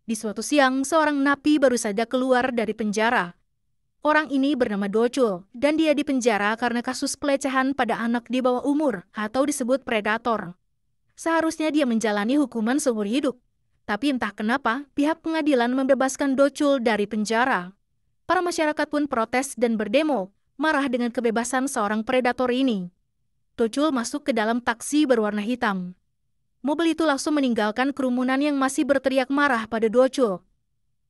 Di suatu siang, seorang napi baru saja keluar dari penjara. Orang ini bernama Docul, dan dia dipenjara karena kasus pelecehan pada anak di bawah umur atau disebut predator. Seharusnya dia menjalani hukuman seumur hidup. Tapi entah kenapa, pihak pengadilan membebaskan Docul dari penjara. Para masyarakat pun protes dan berdemo, marah dengan kebebasan seorang predator ini. Docul masuk ke dalam taksi berwarna hitam. Mobil itu langsung meninggalkan kerumunan yang masih berteriak marah pada Docul.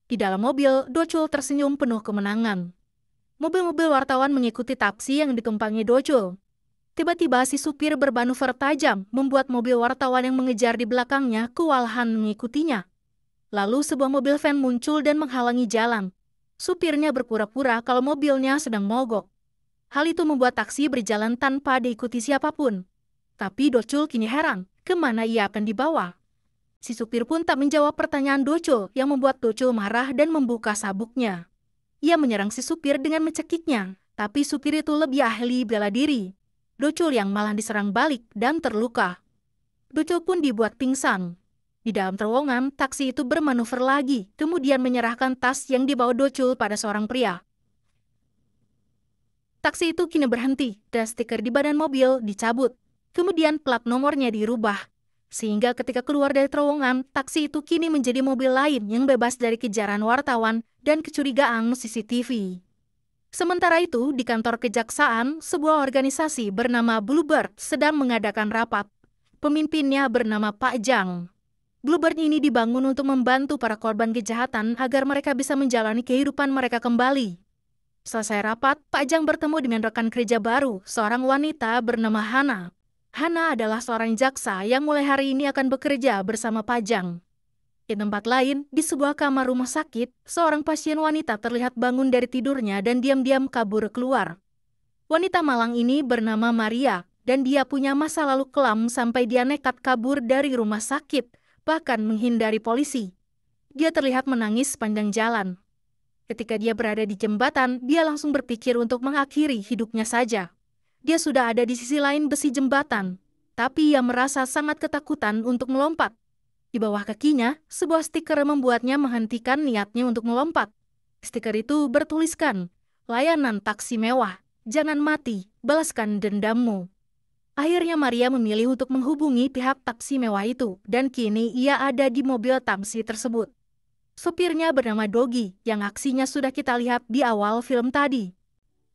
Di dalam mobil, Docul tersenyum penuh kemenangan. Mobil-mobil wartawan mengikuti taksi yang ditumpangi Docul. Tiba-tiba si supir bermanuver tajam membuat mobil wartawan yang mengejar di belakangnya kewalahan mengikutinya. Lalu sebuah mobil van muncul dan menghalangi jalan. Supirnya berpura-pura kalau mobilnya sedang mogok. Hal itu membuat taksi berjalan tanpa diikuti siapapun. Tapi Docul kini heran, kemana ia akan dibawa? Si supir pun tak menjawab pertanyaan Docul yang membuat Docul marah dan membuka sabuknya. Ia menyerang si supir dengan mencekiknya, tapi supir itu lebih ahli bela diri. Docul yang malah diserang balik dan terluka. Docul pun dibuat pingsan. Di dalam terowongan, taksi itu bermanuver lagi, kemudian menyerahkan tas yang dibawa Docul pada seorang pria. Taksi itu kini berhenti, dan stiker di badan mobil dicabut. Kemudian plat nomornya dirubah. Sehingga ketika keluar dari terowongan, taksi itu kini menjadi mobil lain yang bebas dari kejaran wartawan dan kecurigaan CCTV. Sementara itu, di kantor kejaksaan, sebuah organisasi bernama Bluebird sedang mengadakan rapat. Pemimpinnya bernama Pak Jang. Bluebird ini dibangun untuk membantu para korban kejahatan agar mereka bisa menjalani kehidupan mereka kembali. Selesai rapat, Pak Jang bertemu dengan rekan kerja baru, seorang wanita bernama Hana. Hana adalah seorang jaksa yang mulai hari ini akan bekerja bersama Pak Jang. Di tempat lain, di sebuah kamar rumah sakit, seorang pasien wanita terlihat bangun dari tidurnya dan diam-diam kabur keluar. Wanita malang ini bernama Maria, dan dia punya masa lalu kelam sampai dia nekat kabur dari rumah sakit, bahkan menghindari polisi. Dia terlihat menangis sepanjang jalan. Ketika dia berada di jembatan, dia langsung berpikir untuk mengakhiri hidupnya saja. Dia sudah ada di sisi lain besi jembatan, tapi ia merasa sangat ketakutan untuk melompat. Di bawah kakinya, sebuah stiker membuatnya menghentikan niatnya untuk melompat. Stiker itu bertuliskan, "Layanan taksi mewah, jangan mati, balaskan dendammu." Akhirnya Maria memilih untuk menghubungi pihak taksi mewah itu, dan kini ia ada di mobil taksi tersebut. Sopirnya bernama Dogi, yang aksinya sudah kita lihat di awal film tadi.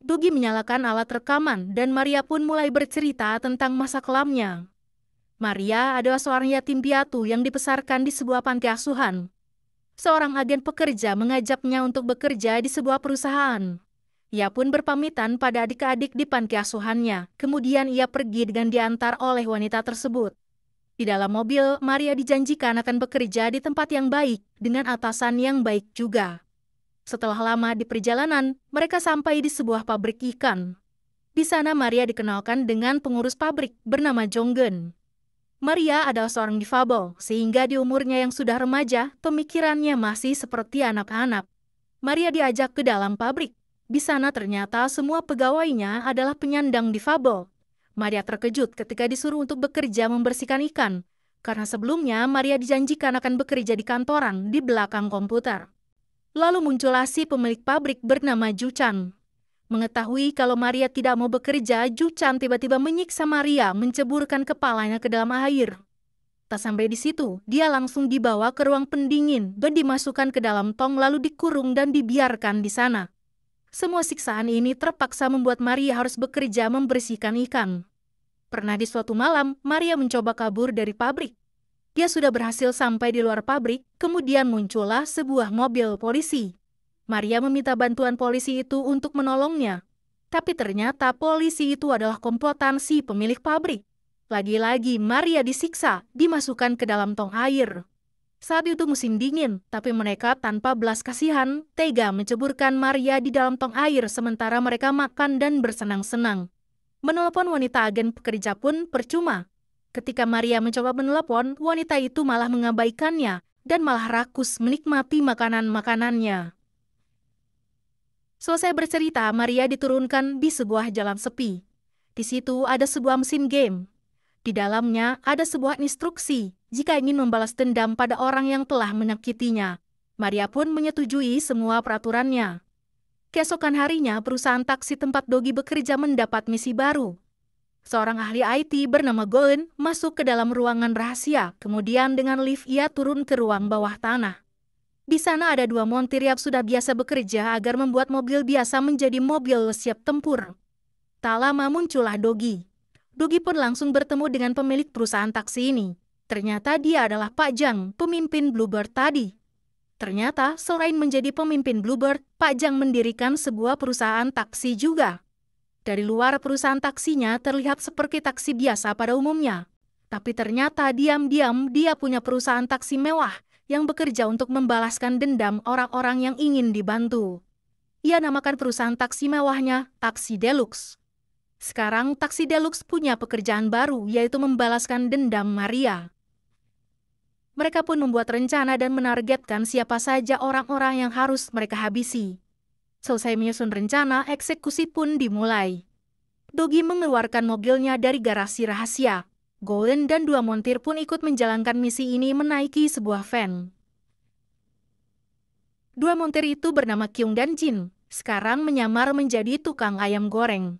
Dogi menyalakan alat rekaman, dan Maria pun mulai bercerita tentang masa kelamnya. Maria adalah seorang yatim piatu yang dibesarkan di sebuah panti asuhan. Seorang agen pekerja mengajaknya untuk bekerja di sebuah perusahaan. Ia pun berpamitan pada adik-adik di panti asuhannya. Kemudian ia pergi dengan diantar oleh wanita tersebut. Di dalam mobil, Maria dijanjikan akan bekerja di tempat yang baik dengan atasan yang baik juga. Setelah lama di perjalanan, mereka sampai di sebuah pabrik ikan. Di sana Maria dikenalkan dengan pengurus pabrik bernama Jonggen. Maria adalah seorang difabel, sehingga di umurnya yang sudah remaja, pemikirannya masih seperti anak-anak. Maria diajak ke dalam pabrik. Di sana ternyata semua pegawainya adalah penyandang difabel. Maria terkejut ketika disuruh untuk bekerja membersihkan ikan, karena sebelumnya Maria dijanjikan akan bekerja di kantoran di belakang komputer. Lalu muncullah si pemilik pabrik bernama Juchan. Mengetahui kalau Maria tidak mau bekerja, Juchan tiba-tiba menyiksa Maria, menceburkan kepalanya ke dalam air. Tak sampai di situ, dia langsung dibawa ke ruang pendingin dan dimasukkan ke dalam tong lalu dikurung dan dibiarkan di sana. Semua siksaan ini terpaksa membuat Maria harus bekerja membersihkan ikan. Pernah di suatu malam, Maria mencoba kabur dari pabrik. Dia sudah berhasil sampai di luar pabrik, kemudian muncullah sebuah mobil polisi. Maria meminta bantuan polisi itu untuk menolongnya. Tapi ternyata polisi itu adalah komplotan si pemilik pabrik. Lagi-lagi Maria disiksa, dimasukkan ke dalam tong air. Saat itu musim dingin, tapi mereka tanpa belas kasihan, tega menceburkan Maria di dalam tong air sementara mereka makan dan bersenang-senang. Menelepon wanita agen pekerja pun percuma. Ketika Maria mencoba menelepon, wanita itu malah mengabaikannya dan malah rakus menikmati makanan-makanannya. Selesai bercerita, Maria diturunkan di sebuah jalan sepi. Di situ ada sebuah mesin game. Di dalamnya ada sebuah instruksi jika ingin membalas dendam pada orang yang telah menyakitinya. Maria pun menyetujui semua peraturannya. Keesokan harinya, perusahaan taksi tempat Dogi bekerja mendapat misi baru. Seorang ahli IT bernama Goen masuk ke dalam ruangan rahasia, kemudian dengan lift ia turun ke ruang bawah tanah. Di sana ada dua montir yang sudah biasa bekerja agar membuat mobil biasa menjadi mobil siap tempur. Tak lama muncullah Dogi. Dogi pun langsung bertemu dengan pemilik perusahaan taksi ini. Ternyata dia adalah Pak Jang, pemimpin Bluebird tadi. Ternyata selain menjadi pemimpin Bluebird, Pak Jang mendirikan sebuah perusahaan taksi juga. Dari luar perusahaan taksinya terlihat seperti taksi biasa pada umumnya. Tapi ternyata diam-diam dia punya perusahaan taksi mewah yang bekerja untuk membalaskan dendam orang-orang yang ingin dibantu. Ia namakan perusahaan taksi mewahnya Taksi Deluxe. Sekarang Taksi Deluxe punya pekerjaan baru, yaitu membalaskan dendam Maria. Mereka pun membuat rencana dan menargetkan siapa saja orang-orang yang harus mereka habisi. Selesai menyusun rencana, eksekusi pun dimulai. Dogi mengeluarkan mobilnya dari garasi rahasia. Goen dan dua montir pun ikut menjalankan misi ini menaiki sebuah van. Dua montir itu bernama Kyung dan Jin, sekarang menyamar menjadi tukang ayam goreng.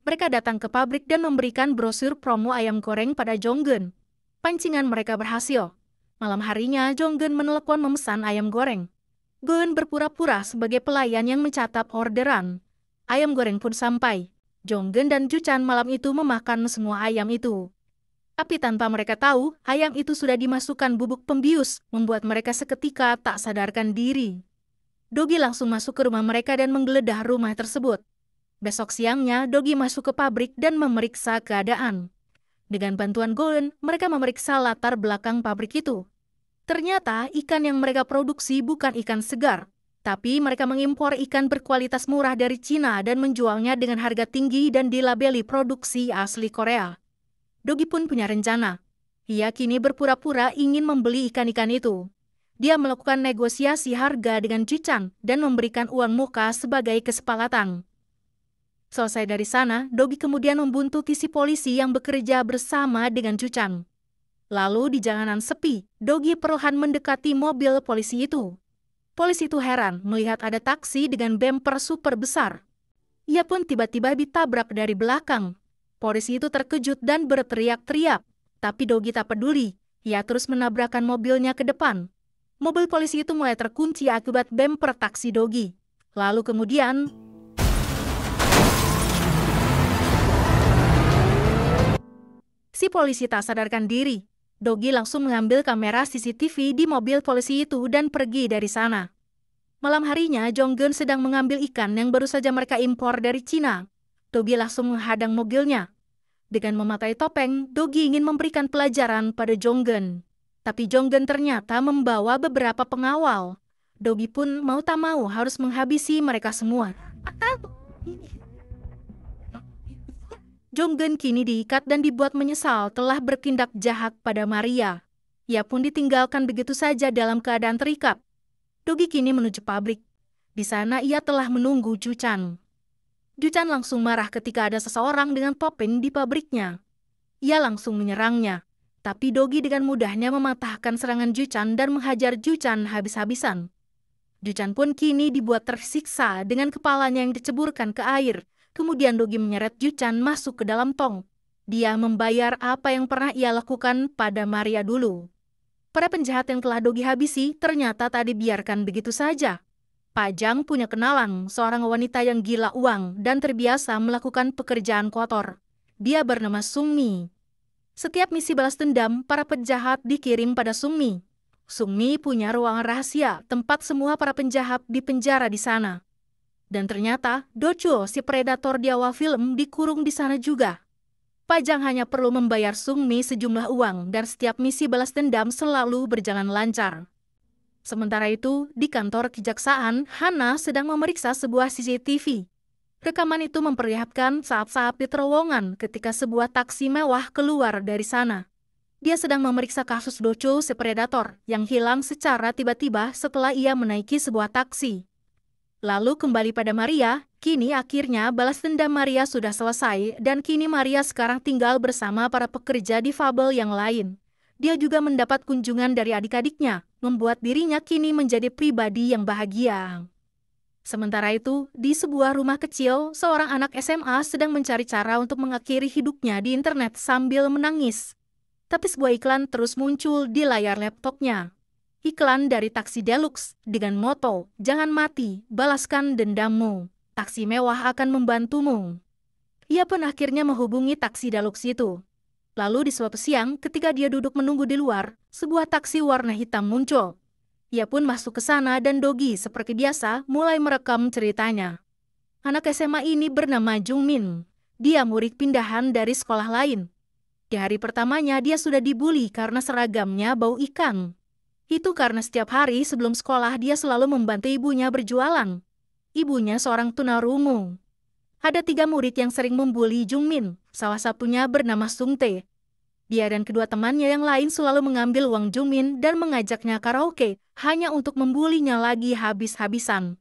Mereka datang ke pabrik dan memberikan brosur promo ayam goreng pada Jonggeun. Pancingan mereka berhasil. Malam harinya, Jonggeun menelepon memesan ayam goreng. Goen berpura-pura sebagai pelayan yang mencatat orderan. Ayam goreng pun sampai. Jonggeun dan Juchan malam itu memakan semua ayam itu. Tapi tanpa mereka tahu, ayam itu sudah dimasukkan bubuk pembius, membuat mereka seketika tak sadarkan diri. Dogi langsung masuk ke rumah mereka dan menggeledah rumah tersebut. Besok siangnya, Dogi masuk ke pabrik dan memeriksa keadaan. Dengan bantuan Goen, mereka memeriksa latar belakang pabrik itu. Ternyata ikan yang mereka produksi bukan ikan segar, tapi mereka mengimpor ikan berkualitas murah dari Cina dan menjualnya dengan harga tinggi dan dilabeli produksi asli Korea. Dogi pun punya rencana. Ia kini berpura-pura ingin membeli ikan-ikan itu. Dia melakukan negosiasi harga dengan Juchan dan memberikan uang muka sebagai kesepakatan. Selesai dari sana, Dogi kemudian membuntuti si polisi yang bekerja bersama dengan Juchan. Lalu di jalanan sepi, Dogi perlahan mendekati mobil polisi itu. Polisi itu heran melihat ada taksi dengan bemper super besar. Ia pun tiba-tiba ditabrak dari belakang. Polisi itu terkejut dan berteriak-teriak. Tapi Dogi tak peduli. Ia terus menabrakkan mobilnya ke depan. Mobil polisi itu mulai terkunci akibat bemper taksi Dogi. Lalu kemudian si polisi tak sadarkan diri. Dogi langsung mengambil kamera CCTV di mobil polisi itu dan pergi dari sana. Malam harinya, Jonggeun sedang mengambil ikan yang baru saja mereka impor dari Cina. Dogi langsung menghadang mobilnya. Dengan memakai topeng, Dogi ingin memberikan pelajaran pada Jonggeun. Tapi Jonggeun ternyata membawa beberapa pengawal. Dogi pun mau tak mau harus menghabisi mereka semua. Jonggeun kini diikat dan dibuat menyesal telah bertindak jahat pada Maria. Ia pun ditinggalkan begitu saja dalam keadaan terikat. Dogi kini menuju pabrik. Di sana ia telah menunggu Juchan. Juchan langsung marah ketika ada seseorang dengan topeng di pabriknya. Ia langsung menyerangnya. Tapi Dogi dengan mudahnya mematahkan serangan Juchan dan menghajar Juchan habis-habisan. Juchan pun kini dibuat tersiksa dengan kepalanya yang diceburkan ke air. Kemudian Dogi menyeret Juchan masuk ke dalam tong. Dia membayar apa yang pernah ia lakukan pada Maria dulu. Para penjahat yang telah Dogi habisi ternyata tak dibiarkan begitu saja. Pak Jang punya kenalan, seorang wanita yang gila uang dan terbiasa melakukan pekerjaan kotor. Dia bernama Sung Mi. Setiap misi balas dendam, para penjahat dikirim pada Sung Mi. Sung Mi punya ruangan rahasia, tempat semua para penjahat dipenjara di sana. Dan ternyata, Do Chul, si predator di awal film, dikurung di sana juga. Pak Jang hanya perlu membayar Sung Mi sejumlah uang dan setiap misi balas dendam selalu berjalan lancar. Sementara itu, di kantor kejaksaan, Hana sedang memeriksa sebuah CCTV. Rekaman itu memperlihatkan saat-saat di terowongan ketika sebuah taksi mewah keluar dari sana. Dia sedang memeriksa kasus Do Chul, si predator, yang hilang secara tiba-tiba setelah ia menaiki sebuah taksi. Lalu kembali pada Maria, kini akhirnya balas dendam Maria sudah selesai dan kini Maria sekarang tinggal bersama para pekerja difabel yang lain. Dia juga mendapat kunjungan dari adik-adiknya, membuat dirinya kini menjadi pribadi yang bahagia. Sementara itu, di sebuah rumah kecil, seorang anak SMA sedang mencari cara untuk mengakhiri hidupnya di internet sambil menangis. Tapi sebuah iklan terus muncul di layar laptopnya. Iklan dari taksi deluxe dengan moto, "Jangan mati, balaskan dendammu. Taksi mewah akan membantumu." Ia pun akhirnya menghubungi taksi deluxe itu. Lalu di suatu siang, ketika dia duduk menunggu di luar, sebuah taksi warna hitam muncul. Ia pun masuk ke sana dan Dogi seperti biasa mulai merekam ceritanya. Anak SMA ini bernama Jungmin. Dia murid pindahan dari sekolah lain. Di hari pertamanya dia sudah dibully karena seragamnya bau ikan. Itu karena setiap hari sebelum sekolah dia selalu membantu ibunya berjualan. Ibunya seorang tunarungu. Ada 3 murid yang sering membuli Jungmin, salah satunya bernama Sungtae. Dia dan kedua temannya yang lain selalu mengambil uang Jungmin dan mengajaknya karaoke hanya untuk membulinya lagi habis-habisan.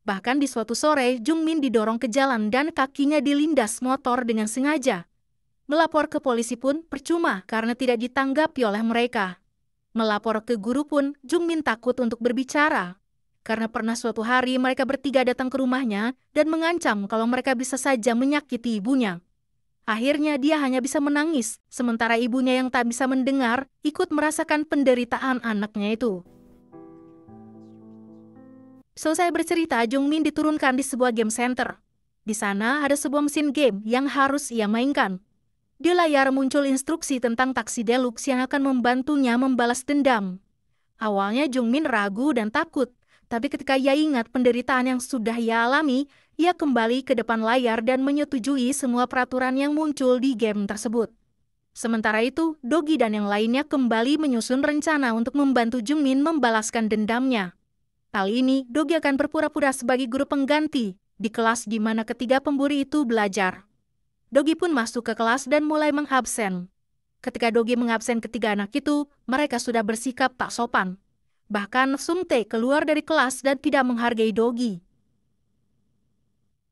Bahkan di suatu sore, Jungmin didorong ke jalan dan kakinya dilindas motor dengan sengaja. Melapor ke polisi pun percuma karena tidak ditanggapi oleh mereka. Melapor ke guru pun, Jungmin takut untuk berbicara. Karena pernah suatu hari mereka bertiga datang ke rumahnya dan mengancam kalau mereka bisa saja menyakiti ibunya. Akhirnya dia hanya bisa menangis, sementara ibunya yang tak bisa mendengar ikut merasakan penderitaan anaknya itu. Selesai bercerita, Jungmin diturunkan di sebuah game center. Di sana ada sebuah mesin game yang harus ia mainkan. Di layar muncul instruksi tentang taksi deluxe yang akan membantunya membalas dendam. Awalnya Jungmin ragu dan takut, tapi ketika ia ingat penderitaan yang sudah ia alami, ia kembali ke depan layar dan menyetujui semua peraturan yang muncul di game tersebut. Sementara itu, Dogi dan yang lainnya kembali menyusun rencana untuk membantu Jungmin membalaskan dendamnya. Kali ini, Dogi akan berpura-pura sebagai guru pengganti di kelas di mana ketiga pemburi itu belajar. Dogi pun masuk ke kelas dan mulai mengabsen. Ketika Dogi mengabsen ketiga anak itu, mereka sudah bersikap tak sopan. Bahkan Sungtae keluar dari kelas dan tidak menghargai Dogi.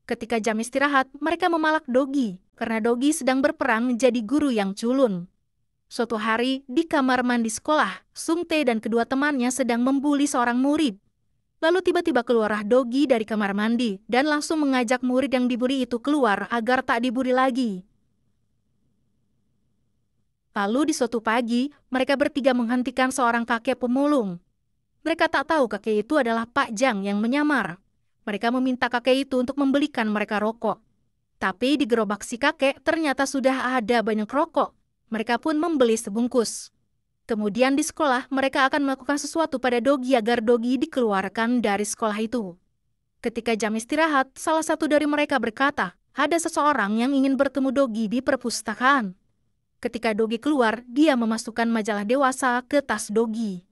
Ketika jam istirahat, mereka memalak Dogi karena Dogi sedang berperang menjadi guru yang culun. Suatu hari, di kamar mandi sekolah, Sungtae dan kedua temannya sedang membuli seorang murid. Lalu tiba-tiba keluarlah Dogi dari kamar mandi dan langsung mengajak murid yang dibuli itu keluar agar tak dibuli lagi. Lalu di suatu pagi, mereka bertiga menghentikan seorang kakek pemulung. Mereka tak tahu kakek itu adalah Pak Jang yang menyamar. Mereka meminta kakek itu untuk membelikan mereka rokok. Tapi di gerobak si kakek ternyata sudah ada banyak rokok. Mereka pun membeli sebungkus. Kemudian di sekolah mereka akan melakukan sesuatu pada Dogi agar Dogi dikeluarkan dari sekolah itu. Ketika jam istirahat, salah satu dari mereka berkata, ada seseorang yang ingin bertemu Dogi di perpustakaan. Ketika Dogi keluar, dia memasukkan majalah dewasa ke tas Dogi.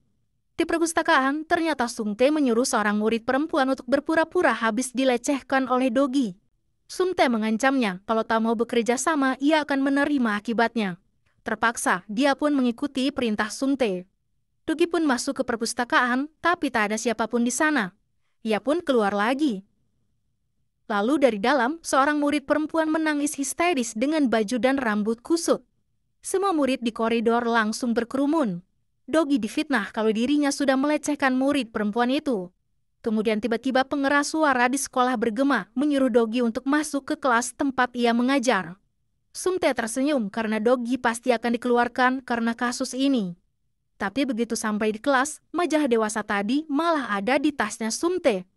Di perpustakaan, ternyata Sungtae menyuruh seorang murid perempuan untuk berpura-pura habis dilecehkan oleh Dogi. Sungtae mengancamnya kalau tak mau bekerja sama, ia akan menerima akibatnya. Terpaksa, dia pun mengikuti perintah Sungtae. Dogi pun masuk ke perpustakaan, tapi tak ada siapapun di sana. Ia pun keluar lagi. Lalu dari dalam, seorang murid perempuan menangis histeris dengan baju dan rambut kusut. Semua murid di koridor langsung berkerumun. Dogi difitnah kalau dirinya sudah melecehkan murid perempuan itu. Kemudian tiba-tiba pengeras suara di sekolah bergema, menyuruh Dogi untuk masuk ke kelas tempat ia mengajar. Sungtae tersenyum karena Dogi pasti akan dikeluarkan karena kasus ini. Tapi begitu sampai di kelas, majalah dewasa tadi malah ada di tasnya Sungtae.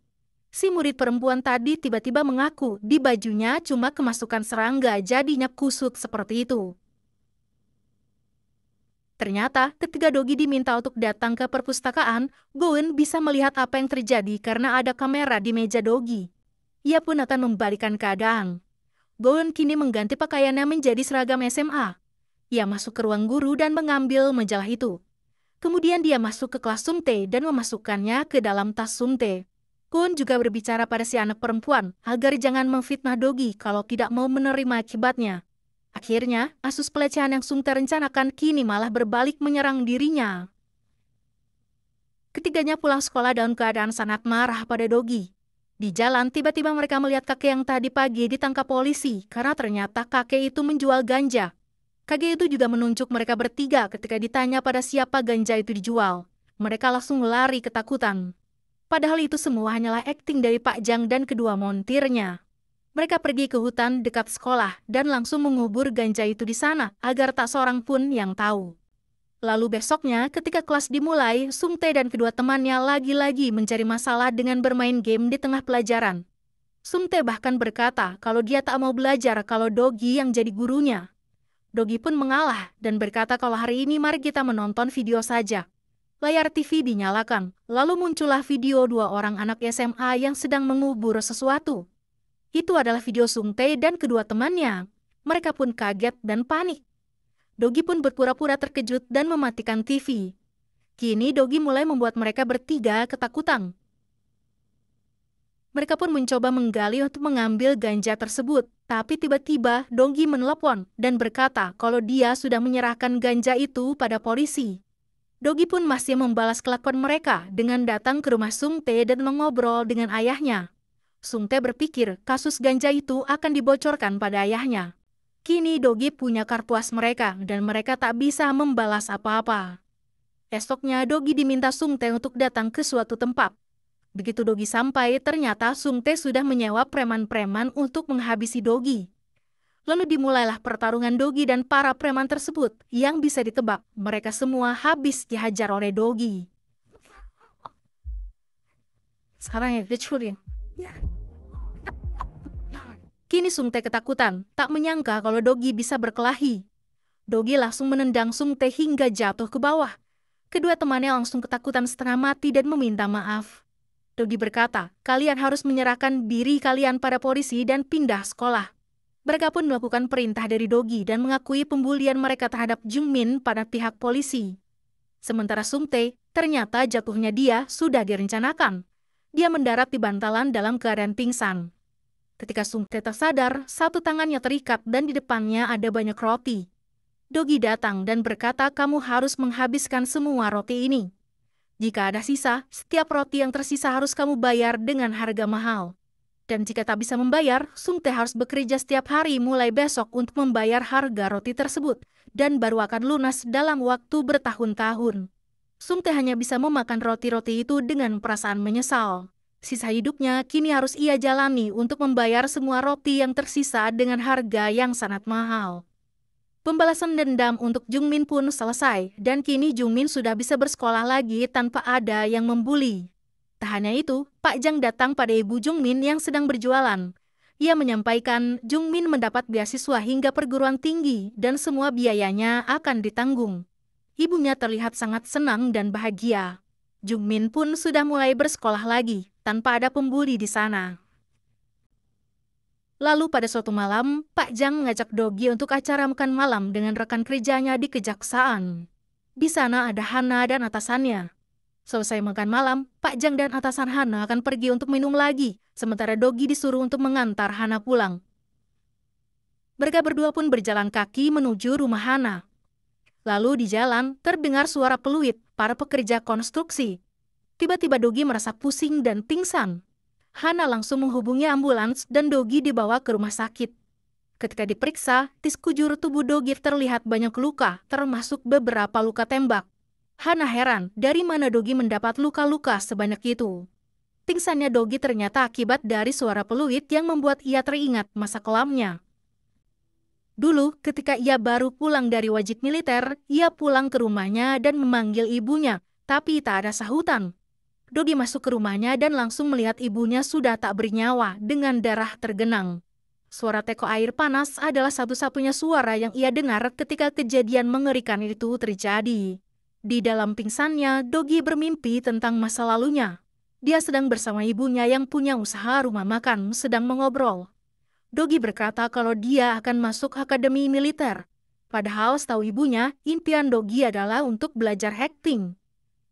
Si murid perempuan tadi tiba-tiba mengaku di bajunya cuma kemasukan serangga jadinya kusut seperti itu. Ternyata, ketika Dogi diminta untuk datang ke perpustakaan, Goen bisa melihat apa yang terjadi karena ada kamera di meja Dogi. Ia pun akan membalikan keadaan. Goen kini mengganti pakaiannya menjadi seragam SMA. Ia masuk ke ruang guru dan mengambil majalah itu. Kemudian dia masuk ke kelas Sungtae dan memasukkannya ke dalam tas Sungtae. Goen juga berbicara pada si anak perempuan agar jangan memfitnah Dogi kalau tidak mau menerima akibatnya. Akhirnya, kasus pelecehan yang Sungtae rencanakan kini malah berbalik menyerang dirinya. Ketiganya pulang sekolah dalam keadaan sangat marah pada Dogi. Di jalan, tiba-tiba mereka melihat kakek yang tadi pagi ditangkap polisi karena ternyata kakek itu menjual ganja. Kakek itu juga menunjuk mereka bertiga ketika ditanya pada siapa ganja itu dijual. Mereka langsung lari ketakutan. Padahal itu semua hanyalah akting dari Pak Jang dan kedua montirnya. Mereka pergi ke hutan dekat sekolah dan langsung mengubur ganja itu di sana agar tak seorang pun yang tahu. Lalu besoknya ketika kelas dimulai, Sung Tae dan kedua temannya lagi-lagi mencari masalah dengan bermain game di tengah pelajaran. Sung Tae bahkan berkata kalau dia tak mau belajar kalau Dogi yang jadi gurunya. Dogi pun mengalah dan berkata kalau hari ini mari kita menonton video saja. Layar TV dinyalakan, lalu muncullah video dua orang anak SMA yang sedang mengubur sesuatu. Itu adalah video Sung Tae dan kedua temannya. Mereka pun kaget dan panik. Dogi pun berpura-pura terkejut dan mematikan TV. Kini Dogi mulai membuat mereka bertiga ketakutan. Mereka pun mencoba menggali untuk mengambil ganja tersebut. Tapi tiba-tiba Dogi menelepon dan berkata kalau dia sudah menyerahkan ganja itu pada polisi. Dogi pun masih membalas kelakuan mereka dengan datang ke rumah Sung Tae dan mengobrol dengan ayahnya. Sung Tae berpikir kasus ganja itu akan dibocorkan pada ayahnya. Kini Dogi punya karpuas mereka dan mereka tak bisa membalas apa-apa. Esoknya Dogi diminta Sung Tae untuk datang ke suatu tempat. Begitu Dogi sampai, ternyata Sung Tae sudah menyewa preman-preman untuk menghabisi Dogi. Lalu dimulailah pertarungan Dogi dan para preman tersebut yang bisa ditebak mereka semua habis dihajar oleh Dogi. Sekarang ya, dicurin. Kini Sung Tae ketakutan, tak menyangka kalau Dogi bisa berkelahi. Dogi langsung menendang Sung Tae hingga jatuh ke bawah. Kedua temannya langsung ketakutan setengah mati dan meminta maaf. Dogi berkata, kalian harus menyerahkan diri kalian pada polisi dan pindah sekolah. Mereka pun melakukan perintah dari Dogi dan mengakui pembulian mereka terhadap Jungmin pada pihak polisi. Sementara Sung Tae, ternyata jatuhnya dia sudah direncanakan. Dia mendarat di bantalan dalam keadaan pingsan. Ketika Sung Tae tersadar, satu tangannya terikat dan di depannya ada banyak roti. Dogi datang dan berkata kamu harus menghabiskan semua roti ini. Jika ada sisa, setiap roti yang tersisa harus kamu bayar dengan harga mahal. Dan jika tak bisa membayar, Sung Tae harus bekerja setiap hari mulai besok untuk membayar harga roti tersebut, dan baru akan lunas dalam waktu bertahun-tahun. Sung Tae hanya bisa memakan roti-roti itu dengan perasaan menyesal. Sisa hidupnya kini harus ia jalani untuk membayar semua roti yang tersisa dengan harga yang sangat mahal. Pembalasan dendam untuk Jungmin pun selesai, dan kini Jungmin sudah bisa bersekolah lagi tanpa ada yang membuli. Tak hanya itu, Pak Jang datang pada ibu Jungmin yang sedang berjualan. Ia menyampaikan Jungmin mendapat beasiswa hingga perguruan tinggi dan semua biayanya akan ditanggung. Ibunya terlihat sangat senang dan bahagia. Jungmin pun sudah mulai bersekolah lagi, tanpa ada pembuli di sana. Lalu pada suatu malam, Pak Jang mengajak Dogi untuk acara makan malam dengan rekan kerjanya di kejaksaan. Di sana ada Hana dan atasannya. Selesai makan malam, Pak Jang dan atasan Hana akan pergi untuk minum lagi, sementara Dogi disuruh untuk mengantar Hana pulang. Mereka berdua pun berjalan kaki menuju rumah Hana. Lalu di jalan, terdengar suara peluit para pekerja konstruksi. Tiba-tiba Dogi merasa pusing dan pingsan. Hana langsung menghubungi ambulans dan Dogi dibawa ke rumah sakit. Ketika diperiksa, di sekujur tubuh Dogi terlihat banyak luka, termasuk beberapa luka tembak. Hana heran dari mana Dogi mendapat luka-luka sebanyak itu. Pingsannya Dogi ternyata akibat dari suara peluit yang membuat ia teringat masa kelamnya. Dulu, ketika ia baru pulang dari wajib militer, ia pulang ke rumahnya dan memanggil ibunya, tapi tak ada sahutan. Dogi masuk ke rumahnya dan langsung melihat ibunya sudah tak bernyawa dengan darah tergenang. Suara teko air panas adalah satu-satunya suara yang ia dengar ketika kejadian mengerikan itu terjadi. Di dalam pingsannya, Dogi bermimpi tentang masa lalunya. Dia sedang bersama ibunya yang punya usaha rumah makan, sedang mengobrol. Dogi berkata kalau dia akan masuk akademi militer. Padahal setahu ibunya, impian Dogi adalah untuk belajar acting.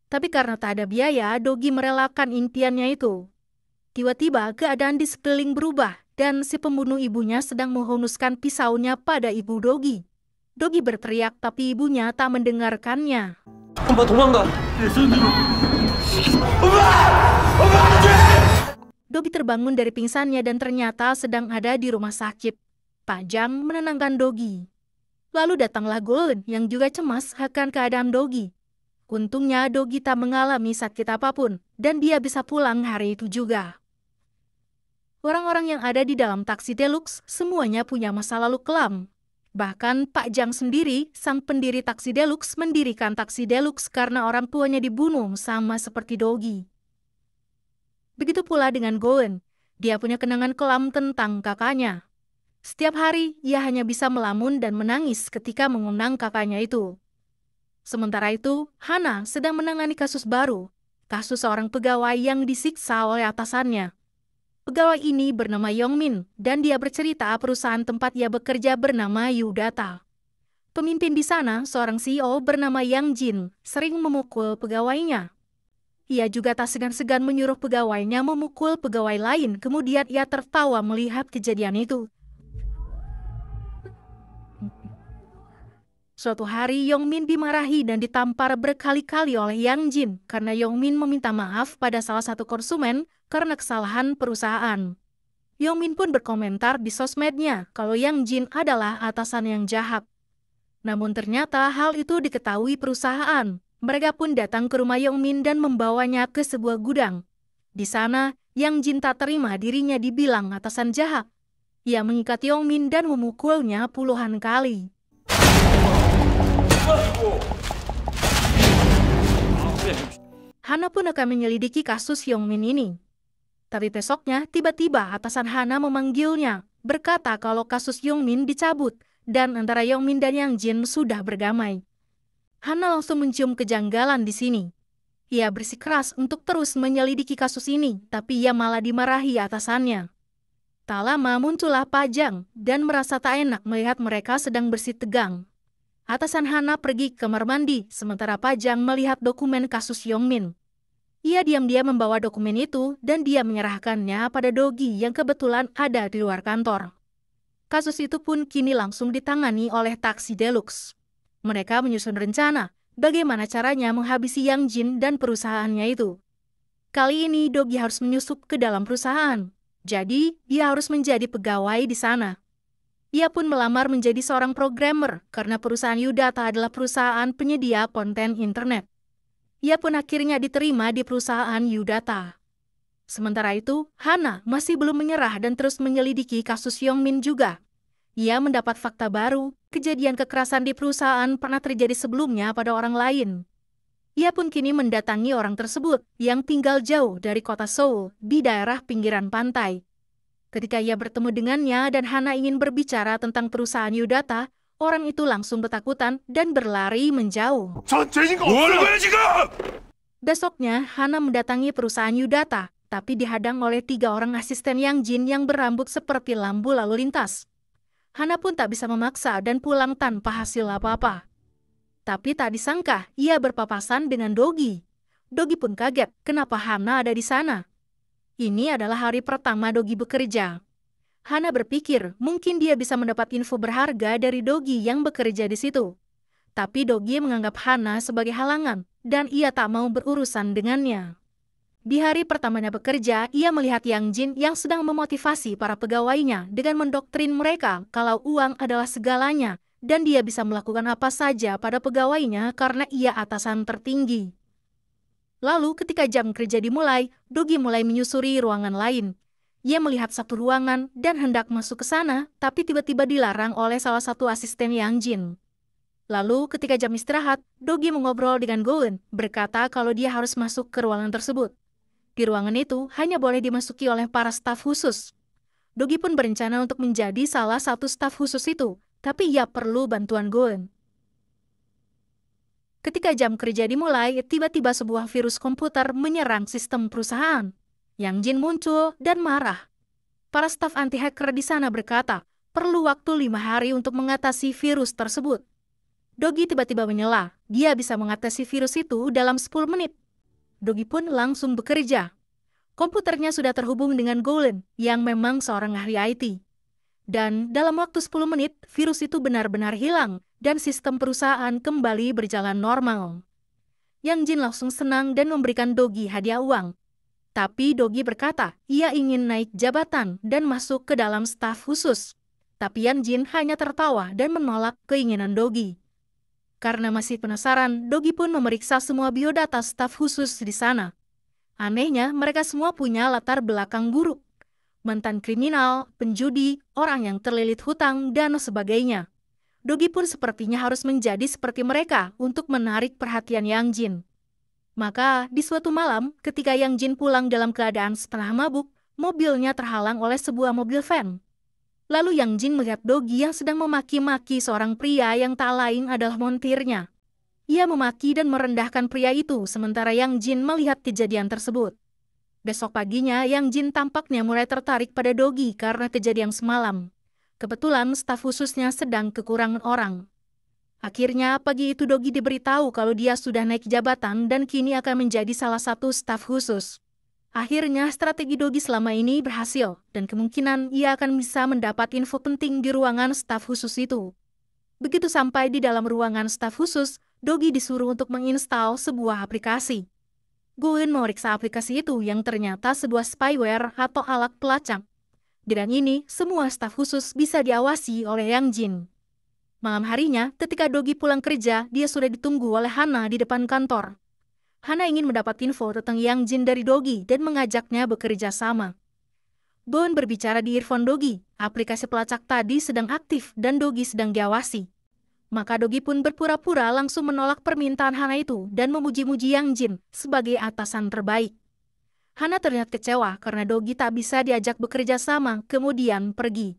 Tapi karena tak ada biaya, Dogi merelakan impiannya itu. Tiba-tiba keadaan di sekeliling berubah dan si pembunuh ibunya sedang menghunuskan pisaunya pada ibu Dogi. Dogi berteriak tapi ibunya tak mendengarkannya. 엄마 도망가. 내 손으로. Dogi terbangun dari pingsannya dan ternyata sedang ada di rumah sakit. Pak Jang menenangkan Dogi. Lalu datanglah Golden yang juga cemas akan keadaan Dogi. Untungnya Dogi tak mengalami sakit apapun, dan dia bisa pulang hari itu juga. Orang-orang yang ada di dalam taksi deluxe semuanya punya masa lalu kelam. Bahkan Pak Jang sendiri, sang pendiri taksi deluxe, mendirikan taksi deluxe karena orang tuanya dibunuh sama seperti Dogi. Begitu pula dengan Golden, dia punya kenangan kelam tentang kakaknya. Setiap hari, ia hanya bisa melamun dan menangis ketika mengundang kakaknya itu. Sementara itu, Hana sedang menangani kasus baru, kasus seorang pegawai yang disiksa oleh atasannya. Pegawai ini bernama Yongmin, dan dia bercerita perusahaan tempat ia bekerja bernama Yudata. Pemimpin di sana, seorang CEO bernama Yang Jin, sering memukul pegawainya. Ia juga tak segan-segan menyuruh pegawainya memukul pegawai lain, kemudian ia tertawa melihat kejadian itu. Suatu hari, Yongmin dimarahi dan ditampar berkali-kali oleh Yang Jin karena Yongmin meminta maaf pada salah satu konsumen karena kesalahan perusahaan. Yongmin pun berkomentar di sosmednya kalau Yang Jin adalah atasan yang jahat. Namun ternyata hal itu diketahui perusahaan. Mereka pun datang ke rumah Yongmin dan membawanya ke sebuah gudang. Di sana, Yang Jin tak terima dirinya dibilang atasan jahat. Ia mengikat Yongmin dan memukulnya puluhan kali. Hana pun akan menyelidiki kasus Yongmin ini. Tapi besoknya, tiba-tiba atasan Hana memanggilnya, berkata kalau kasus Yongmin dicabut, dan antara Yongmin dan Yang Jin sudah berdamai. Hana langsung mencium kejanggalan di sini. Ia bersikeras untuk terus menyelidiki kasus ini, tapi ia malah dimarahi atasannya. Tak lama muncullah Pak Jang, dan merasa tak enak melihat mereka sedang bersitegang. Atasan Hana pergi ke kamar mandi, sementara Pak Jang melihat dokumen kasus Yongmin. Ia diam-diam membawa dokumen itu dan dia menyerahkannya pada Dogi yang kebetulan ada di luar kantor. Kasus itu pun kini langsung ditangani oleh taksi deluxe. Mereka menyusun rencana bagaimana caranya menghabisi Yang Jin dan perusahaannya itu. Kali ini Dogi harus menyusup ke dalam perusahaan, jadi dia harus menjadi pegawai di sana. Ia pun melamar menjadi seorang programmer karena perusahaan Yudata adalah perusahaan penyedia konten internet. Ia pun akhirnya diterima di perusahaan Yudata. Sementara itu, Hana masih belum menyerah dan terus menyelidiki kasus Yongmin juga. Ia mendapat fakta baru, kejadian kekerasan di perusahaan pernah terjadi sebelumnya pada orang lain. Ia pun kini mendatangi orang tersebut yang tinggal jauh dari kota Seoul di daerah pinggiran pantai. Ketika ia bertemu dengannya dan Hana ingin berbicara tentang perusahaan Yudata, orang itu langsung ketakutan dan berlari menjauh. Besoknya, Hana mendatangi perusahaan Yudata, tapi dihadang oleh 3 orang asisten Yang Jin yang berambut seperti lampu lalu lintas. Hana pun tak bisa memaksa dan pulang tanpa hasil apa-apa. Tapi tak disangka, ia berpapasan dengan Dogi. Dogi pun kaget, kenapa Hana ada di sana. Ini adalah hari pertama Dogi bekerja. Hana berpikir mungkin dia bisa mendapat info berharga dari Dogi yang bekerja di situ. Tapi Dogi menganggap Hana sebagai halangan, dan ia tak mau berurusan dengannya. Di hari pertamanya bekerja, ia melihat Yang Jin yang sedang memotivasi para pegawainya dengan mendoktrin mereka kalau uang adalah segalanya, dan dia bisa melakukan apa saja pada pegawainya karena ia atasan tertinggi. Lalu ketika jam kerja dimulai, Dogi mulai menyusuri ruangan lain. Ia melihat satu ruangan dan hendak masuk ke sana, tapi tiba-tiba dilarang oleh salah satu asisten Yang Jin. Lalu ketika jam istirahat, Dogi mengobrol dengan Golden, berkata kalau dia harus masuk ke ruangan tersebut. Di ruangan itu hanya boleh dimasuki oleh para staf khusus. Dogi pun berencana untuk menjadi salah satu staf khusus itu, tapi ia perlu bantuan Golden. Ketika jam kerja dimulai, tiba-tiba sebuah virus komputer menyerang sistem perusahaan. Yang Jin muncul dan marah. Para staf anti-hacker di sana berkata, perlu waktu 5 hari untuk mengatasi virus tersebut. Dogi tiba-tiba menyela, dia bisa mengatasi virus itu dalam 10 menit. Dogi pun langsung bekerja. Komputernya sudah terhubung dengan Golden, yang memang seorang ahli IT. Dan dalam waktu 10 menit, virus itu benar-benar hilang, dan sistem perusahaan kembali berjalan normal. Yang Jin langsung senang dan memberikan Dogi hadiah uang. Tapi Dogi berkata, ia ingin naik jabatan dan masuk ke dalam staf khusus. Tapi Yang Jin hanya tertawa dan menolak keinginan Dogi. Karena masih penasaran, Dogi pun memeriksa semua biodata staf khusus di sana. Anehnya, mereka semua punya latar belakang buruk. Mantan kriminal, penjudi, orang yang terlilit hutang, dan sebagainya. Dogi pun sepertinya harus menjadi seperti mereka untuk menarik perhatian Yang Jin. Maka, di suatu malam, ketika Yang Jin pulang dalam keadaan setengah mabuk, mobilnya terhalang oleh sebuah mobil van. Lalu Yang Jin melihat Dogi yang sedang memaki-maki seorang pria yang tak lain adalah montirnya. Ia memaki dan merendahkan pria itu, sementara Yang Jin melihat kejadian tersebut. Besok paginya, Yang Jin tampaknya mulai tertarik pada Dogi karena kejadian semalam. Kebetulan staf khususnya sedang kekurangan orang. Akhirnya, pagi itu Dogi diberitahu kalau dia sudah naik jabatan dan kini akan menjadi salah satu staf khusus. Akhirnya, strategi Dogi selama ini berhasil, dan kemungkinan ia akan bisa mendapat info penting di ruangan staf khusus itu. Begitu sampai di dalam ruangan staf khusus, Dogi disuruh untuk menginstal sebuah aplikasi. Goen memeriksa aplikasi itu yang ternyata sebuah spyware atau alat pelacak. Dengan ini, semua staf khusus bisa diawasi oleh Yang Jin. Malam harinya, ketika Dogi pulang kerja, dia sudah ditunggu oleh Hana di depan kantor. Hana ingin mendapat info tentang Yang Jin dari Dogi dan mengajaknya bekerja sama. Goen berbicara di earphone Dogi, aplikasi pelacak tadi sedang aktif dan Dogi sedang diawasi. Maka Dogi pun berpura-pura langsung menolak permintaan Hana itu dan memuji-muji Yang Jin sebagai atasan terbaik. Hana terlihat kecewa karena Dogi tak bisa diajak bekerja sama, kemudian pergi.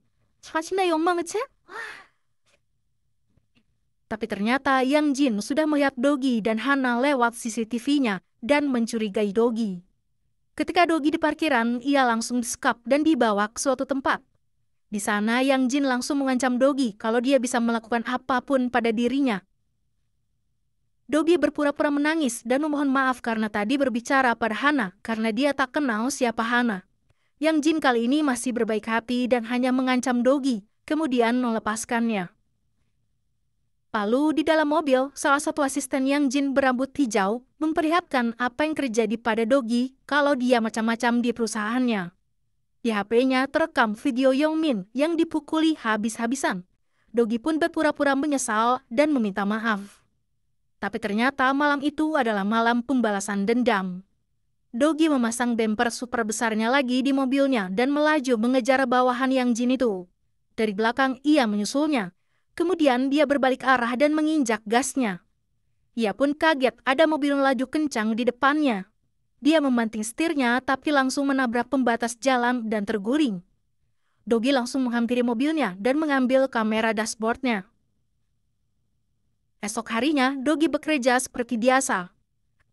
Tapi ternyata Yang Jin sudah melihat Dogi dan Hana lewat CCTV-nya dan mencurigai Dogi. Ketika Dogi di parkiran, ia langsung disekap dan dibawa ke suatu tempat. Di sana Yang Jin langsung mengancam Dogi kalau dia bisa melakukan apapun pada dirinya. Dogi berpura-pura menangis dan memohon maaf karena tadi berbicara pada Hana karena dia tak kenal siapa Hana. Yang Jin kali ini masih berbaik hati dan hanya mengancam Dogi, kemudian melepaskannya. Lalu di dalam mobil, salah satu asisten Yang Jin berambut hijau memperlihatkan apa yang terjadi pada Dogi kalau dia macam-macam di perusahaannya. Di HP-nya terekam video Yongmin yang dipukuli habis-habisan. Dogi pun berpura-pura menyesal dan meminta maaf. Tapi ternyata malam itu adalah malam pembalasan dendam. Dogi memasang bumper super besarnya lagi di mobilnya dan melaju mengejar bawahan Yang Jin itu. Dari belakang ia menyusulnya. Kemudian dia berbalik arah dan menginjak gasnya. Ia pun kaget ada mobil melaju kencang di depannya. Dia membanting setirnya tapi langsung menabrak pembatas jalan dan terguling. Dogi langsung menghampiri mobilnya dan mengambil kamera dashboardnya. Esok harinya, Dogi bekerja seperti biasa.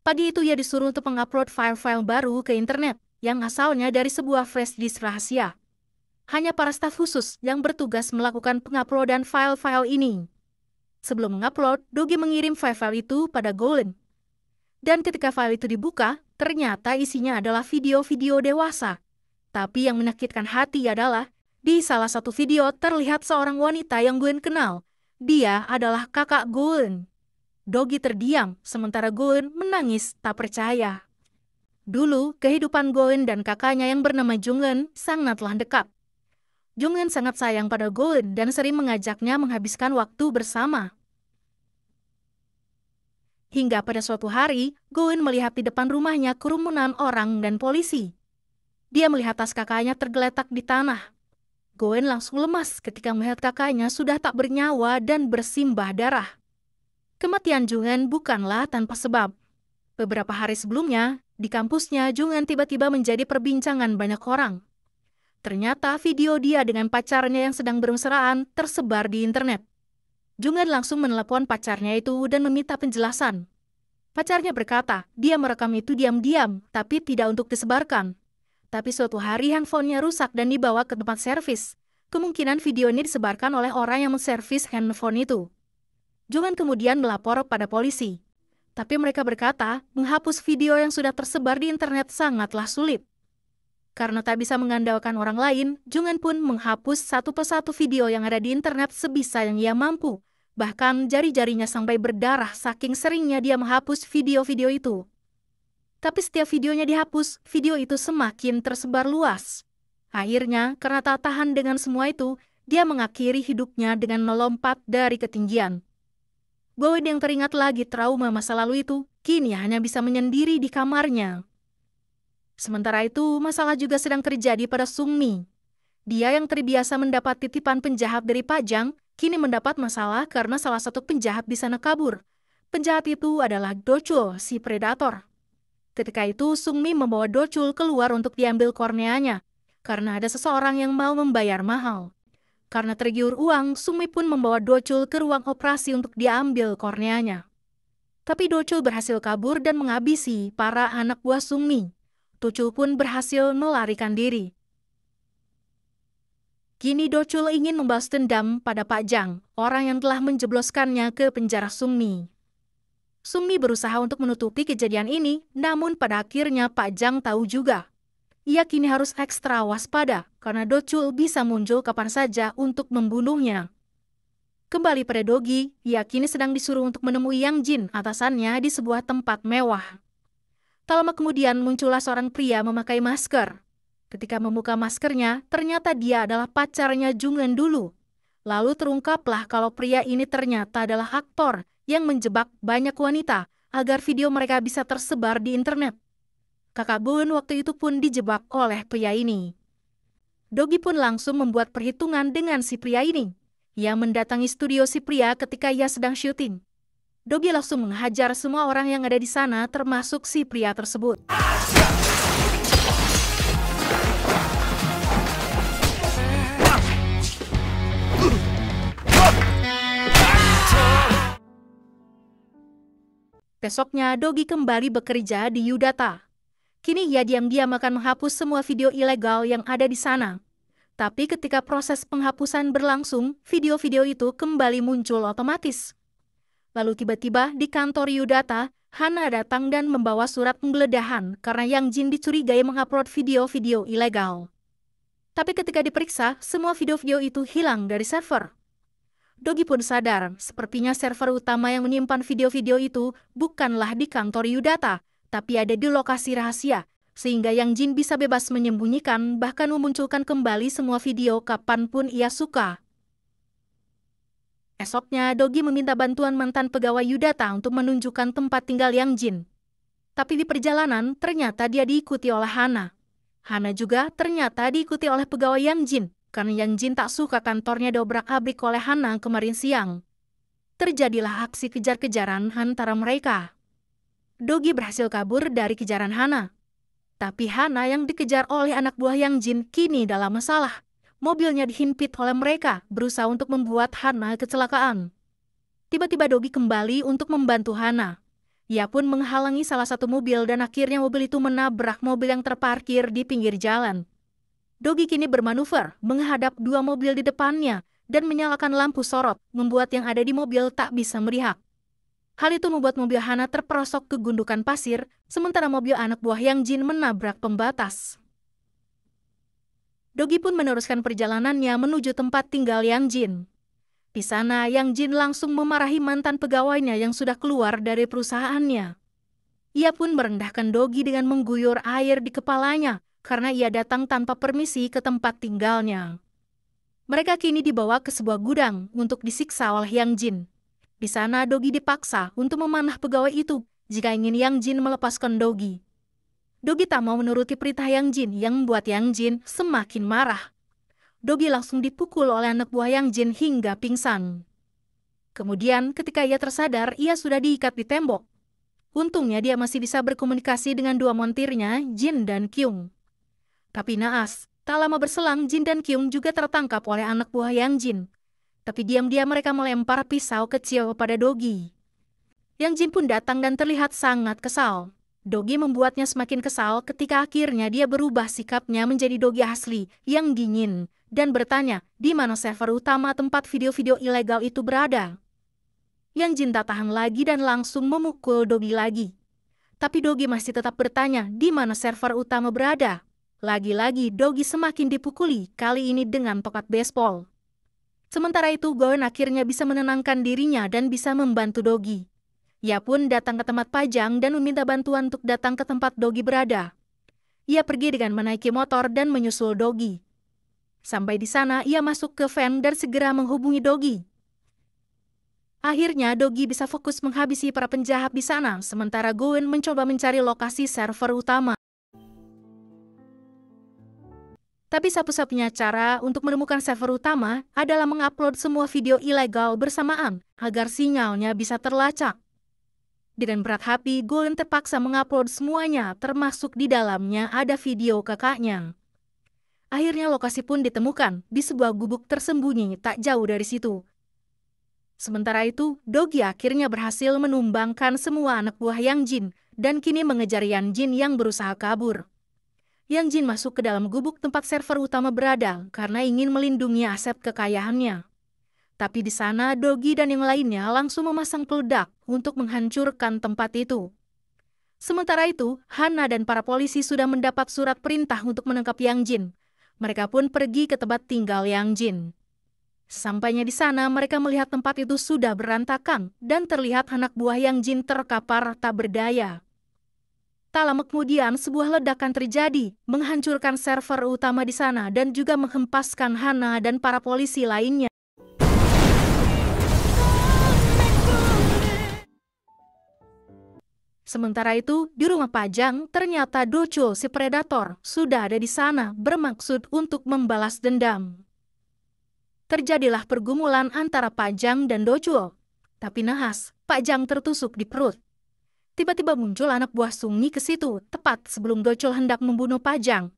Pagi itu ia disuruh untuk mengupload file-file baru ke internet yang asalnya dari sebuah flash disk rahasia. Hanya para staf khusus yang bertugas melakukan penguploadan file-file ini. Sebelum mengupload, Dogi mengirim file-file itu pada Goen. Dan ketika file itu dibuka, ternyata isinya adalah video-video dewasa. Tapi yang menyakitkan hati adalah, di salah satu video terlihat seorang wanita yang Goen kenal. Dia adalah kakak Goen. Dogi terdiam, sementara Goen menangis tak percaya. Dulu, kehidupan Goen dan kakaknya yang bernama Jungen sangatlah dekat. Jungen sangat sayang pada Goen dan sering mengajaknya menghabiskan waktu bersama. Hingga pada suatu hari, Goen melihat di depan rumahnya kerumunan orang dan polisi. Dia melihat tas kakaknya tergeletak di tanah. Goen langsung lemas ketika melihat kakaknya sudah tak bernyawa dan bersimbah darah. Kematian Jungen bukanlah tanpa sebab. Beberapa hari sebelumnya, di kampusnya Jungen tiba-tiba menjadi perbincangan banyak orang. Ternyata video dia dengan pacarnya yang sedang bermesraan tersebar di internet. Jungen langsung menelepon pacarnya itu dan meminta penjelasan. Pacarnya berkata, dia merekam itu diam-diam, tapi tidak untuk disebarkan. Tapi suatu hari handphonenya rusak dan dibawa ke tempat servis. Kemungkinan video ini disebarkan oleh orang yang menservis handphone itu. Jungen kemudian melapor pada polisi. Tapi mereka berkata, menghapus video yang sudah tersebar di internet sangatlah sulit. Karena tak bisa mengandalkan orang lain, Jungen pun menghapus satu persatu video yang ada di internet sebisa yang ia mampu. Bahkan jari-jarinya sampai berdarah saking seringnya dia menghapus video-video itu. Tapi setiap videonya dihapus, video itu semakin tersebar luas. Akhirnya, karena tak tahan dengan semua itu, dia mengakhiri hidupnya dengan melompat dari ketinggian. Gowen yang teringat lagi trauma masa lalu itu, kini hanya bisa menyendiri di kamarnya. Sementara itu, masalah juga sedang terjadi pada Sungmi. Dia yang terbiasa mendapat titipan penjahat dari Pak Jang, kini mendapat masalah karena salah satu penjahat di sana kabur. Penjahat itu adalah Dochul, si predator. Ketika itu, Sungmi membawa Dochul keluar untuk diambil korneanya, karena ada seseorang yang mau membayar mahal. Karena tergiur uang, Sungmi pun membawa Dochul ke ruang operasi untuk diambil korneanya. Tapi Dochul berhasil kabur dan menghabisi para anak buah Sungmi. Dochul pun berhasil melarikan diri. Kini Dochul ingin membalas dendam pada Pak Jang, orang yang telah menjebloskannya ke penjara Sungmi. Sungmi berusaha untuk menutupi kejadian ini, namun pada akhirnya Pak Jang tahu juga. Ia kini harus ekstra waspada, karena Dochul bisa muncul kapan saja untuk membunuhnya. Kembali pada Dogi, ia kini sedang disuruh untuk menemui Yang Jin, atasannya, di sebuah tempat mewah. Tak lama kemudian muncullah seorang pria memakai masker. Ketika membuka maskernya, ternyata dia adalah pacarnya Jungen dulu. Lalu terungkaplah kalau pria ini ternyata adalah aktor yang menjebak banyak wanita agar video mereka bisa tersebar di internet. Kakak Bun waktu itu pun dijebak oleh pria ini. Dogi pun langsung membuat perhitungan dengan si pria ini. Ia mendatangi studio si pria ketika ia sedang syuting. Dogi langsung menghajar semua orang yang ada di sana termasuk si pria tersebut. Besoknya, Dogi kembali bekerja di Yudata. Kini ia diam-diam akan menghapus semua video ilegal yang ada di sana. Tapi ketika proses penghapusan berlangsung, video-video itu kembali muncul otomatis. Lalu tiba-tiba di kantor Yudata, Hana datang dan membawa surat penggeledahan karena Yang Jin dicurigai mengupload video-video ilegal. Tapi ketika diperiksa, semua video-video itu hilang dari server. Dogi pun sadar, sepertinya server utama yang menyimpan video-video itu bukanlah di kantor Yudata, tapi ada di lokasi rahasia, sehingga Yang Jin bisa bebas menyembunyikan bahkan memunculkan kembali semua video kapanpun ia suka. Esoknya, Dogi meminta bantuan mantan pegawai Yudata untuk menunjukkan tempat tinggal Yang Jin. Tapi di perjalanan, ternyata dia diikuti oleh Hana. Hana juga ternyata diikuti oleh pegawai Yang Jin, karena Yang Jin tak suka kantornya diobrak-abrik oleh Hana kemarin siang. Terjadilah aksi kejar-kejaran antara mereka. Dogi berhasil kabur dari kejaran Hana. Tapi Hana yang dikejar oleh anak buah Yang Jin kini dalam masalah. Mobilnya dihimpit oleh mereka, berusaha untuk membuat Hana kecelakaan. Tiba-tiba Dogi kembali untuk membantu Hana. Ia pun menghalangi salah satu mobil dan akhirnya mobil itu menabrak mobil yang terparkir di pinggir jalan. Dogi kini bermanuver, menghadap dua mobil di depannya, dan menyalakan lampu sorot, membuat yang ada di mobil tak bisa melihat. Hal itu membuat mobil Hana terperosok ke gundukan pasir, sementara mobil anak buah Yang Jin menabrak pembatas. Dogi pun meneruskan perjalanannya menuju tempat tinggal Yang Jin. Di sana, Yang Jin langsung memarahi mantan pegawainya yang sudah keluar dari perusahaannya. Ia pun merendahkan Dogi dengan mengguyur air di kepalanya, karena ia datang tanpa permisi ke tempat tinggalnya. Mereka kini dibawa ke sebuah gudang untuk disiksa oleh Yang Jin. Di sana Dogi dipaksa untuk memanah pegawai itu jika ingin Yang Jin melepaskan Dogi. Dogi tak mau menuruti perintah Yang Jin yang membuat Yang Jin semakin marah. Dogi langsung dipukul oleh anak buah Yang Jin hingga pingsan. Kemudian ketika ia tersadar, ia sudah diikat di tembok. Untungnya dia masih bisa berkomunikasi dengan dua montirnya, Jin dan Kyung. Tapi naas, tak lama berselang Jin dan Kyung juga tertangkap oleh anak buah Yang Jin. Tapi diam-diam mereka melempar pisau kecil pada Dogi. Yang Jin pun datang dan terlihat sangat kesal. Dogi membuatnya semakin kesal ketika akhirnya dia berubah sikapnya menjadi Dogi asli yang dingin dan bertanya di mana server utama tempat video-video ilegal itu berada. Yang Jin tak tahan lagi dan langsung memukul Dogi lagi. Tapi Dogi masih tetap bertanya di mana server utama berada. Lagi-lagi Dogi semakin dipukuli, kali ini dengan tongkat baseball. Sementara itu Goen akhirnya bisa menenangkan dirinya dan bisa membantu Dogi. Ia pun datang ke tempat Pajang dan meminta bantuan untuk datang ke tempat Dogi berada. Ia pergi dengan menaiki motor dan menyusul Dogi. Sampai di sana, ia masuk ke van dan segera menghubungi Dogi. Akhirnya, Dogi bisa fokus menghabisi para penjahat di sana, sementara Goen mencoba mencari lokasi server utama. Tapi satu-satunya cara untuk menemukan server utama adalah mengupload semua video ilegal bersamaan agar sinyalnya bisa terlacak. Dengan berat hati, Goen terpaksa mengupload semuanya, termasuk di dalamnya ada video kakaknya. Akhirnya lokasi pun ditemukan di sebuah gubuk tersembunyi tak jauh dari situ. Sementara itu, Dogi akhirnya berhasil menumbangkan semua anak buah Yang Jin dan kini mengejar Yang Jin yang berusaha kabur. Yang Jin masuk ke dalam gubuk tempat server utama berada karena ingin melindungi aset kekayaannya. Tapi di sana, Dogi dan yang lainnya langsung memasang peledak untuk menghancurkan tempat itu. Sementara itu, Hana dan para polisi sudah mendapat surat perintah untuk menangkap Yang Jin. Mereka pun pergi ke tempat tinggal Yang Jin. Sampainya di sana, mereka melihat tempat itu sudah berantakan dan terlihat anak buah Yang Jin terkapar tak berdaya. Tak lama kemudian, sebuah ledakan terjadi, menghancurkan server utama di sana dan juga menghempaskan Hana dan para polisi lainnya. Sementara itu, di rumah Pajang, ternyata Dochul si predator sudah ada di sana bermaksud untuk membalas dendam. Terjadilah pergumulan antara Pajang dan Dochul. Tapi nahas, Pajang tertusuk di perut. Tiba-tiba muncul anak buah Sungmi ke situ, tepat sebelum Dochul hendak membunuh Pajang.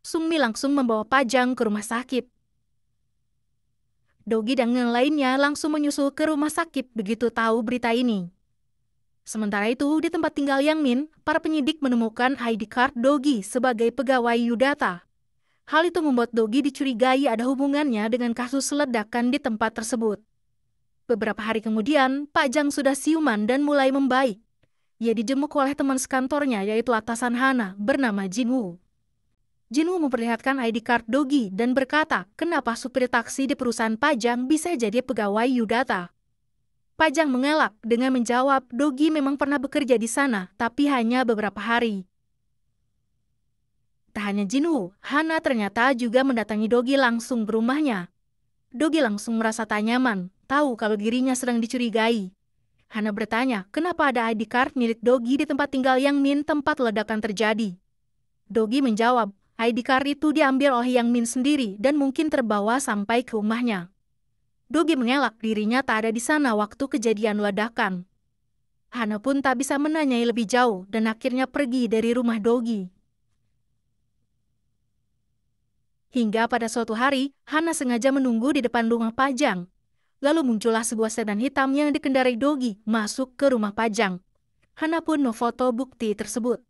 Sungmi langsung membawa Pajang ke rumah sakit. Dogi dan yang lainnya langsung menyusul ke rumah sakit begitu tahu berita ini. Sementara itu, di tempat tinggal Yang Min, para penyidik menemukan ID card Dogi sebagai pegawai Yudata. Hal itu membuat Dogi dicurigai ada hubungannya dengan kasus ledakan di tempat tersebut. Beberapa hari kemudian, Pajang sudah siuman dan mulai membaik. Ia dijenguk oleh teman sekantornya yaitu atasan Hana bernama Jinwoo. Jinwoo memperlihatkan ID card Dogi dan berkata kenapa supir taksi di perusahaan Pajang bisa jadi pegawai Yudata. Pajang mengelak dengan menjawab Dogi memang pernah bekerja di sana, tapi hanya beberapa hari. Tak hanya Jinwoo, Hana ternyata juga mendatangi Dogi langsung ke rumahnya. Dogi langsung merasa tak nyaman, tahu kalau dirinya sedang dicurigai. Hana bertanya, kenapa ada ID card milik Dogi di tempat tinggal Yang Min tempat ledakan terjadi. Dogi menjawab, ID card itu diambil oleh Yang Min sendiri dan mungkin terbawa sampai ke rumahnya. Dogi mengelak dirinya tak ada di sana waktu kejadian ledakan. Hana pun tak bisa menanyai lebih jauh dan akhirnya pergi dari rumah Dogi. Hingga pada suatu hari, Hana sengaja menunggu di depan rumah Pajang. Lalu muncullah sebuah sedan hitam yang dikendarai Dogi masuk ke rumah Pajang. Hana pun memfoto bukti tersebut.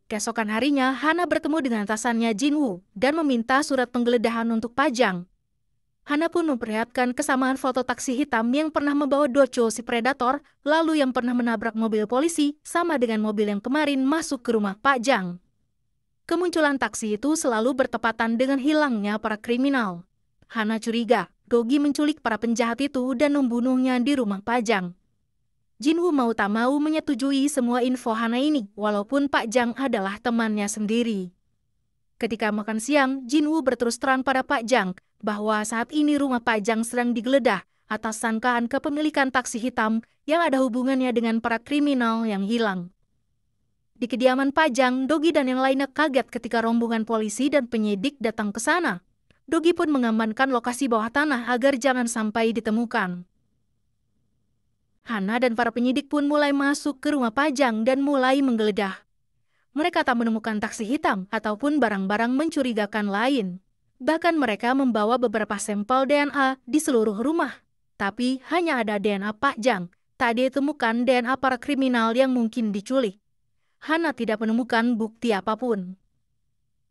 Keesokan harinya, Hana bertemu dengan atasannya Jinwoo dan meminta surat penggeledahan untuk Pajang. Hana pun memperlihatkan kesamaan foto taksi hitam yang pernah membawa Dochul si predator, lalu yang pernah menabrak mobil polisi, sama dengan mobil yang kemarin masuk ke rumah Pajang. Kemunculan taksi itu selalu bertepatan dengan hilangnya para kriminal. Hana curiga, Dogi menculik para penjahat itu dan membunuhnya di rumah Pajang. Jinwoo mau tak mau menyetujui semua info Hana ini, walaupun Pajang adalah temannya sendiri. Ketika makan siang, Jinwoo berterus terang pada Pajang bahwa saat ini rumah Pajang sedang digeledah atas sangkaan kepemilikan taksi hitam yang ada hubungannya dengan para kriminal yang hilang. Di kediaman Pajang, Dogi dan yang lainnya kaget ketika rombongan polisi dan penyidik datang ke sana. Dogi pun mengamankan lokasi bawah tanah agar jangan sampai ditemukan. Hana dan para penyidik pun mulai masuk ke rumah Pajang dan mulai menggeledah. Mereka tak menemukan taksi hitam ataupun barang-barang mencurigakan lain. Bahkan mereka membawa beberapa sampel DNA di seluruh rumah. Tapi hanya ada DNA Pajang, tak ditemukan DNA para kriminal yang mungkin diculik. Hana tidak menemukan bukti apapun.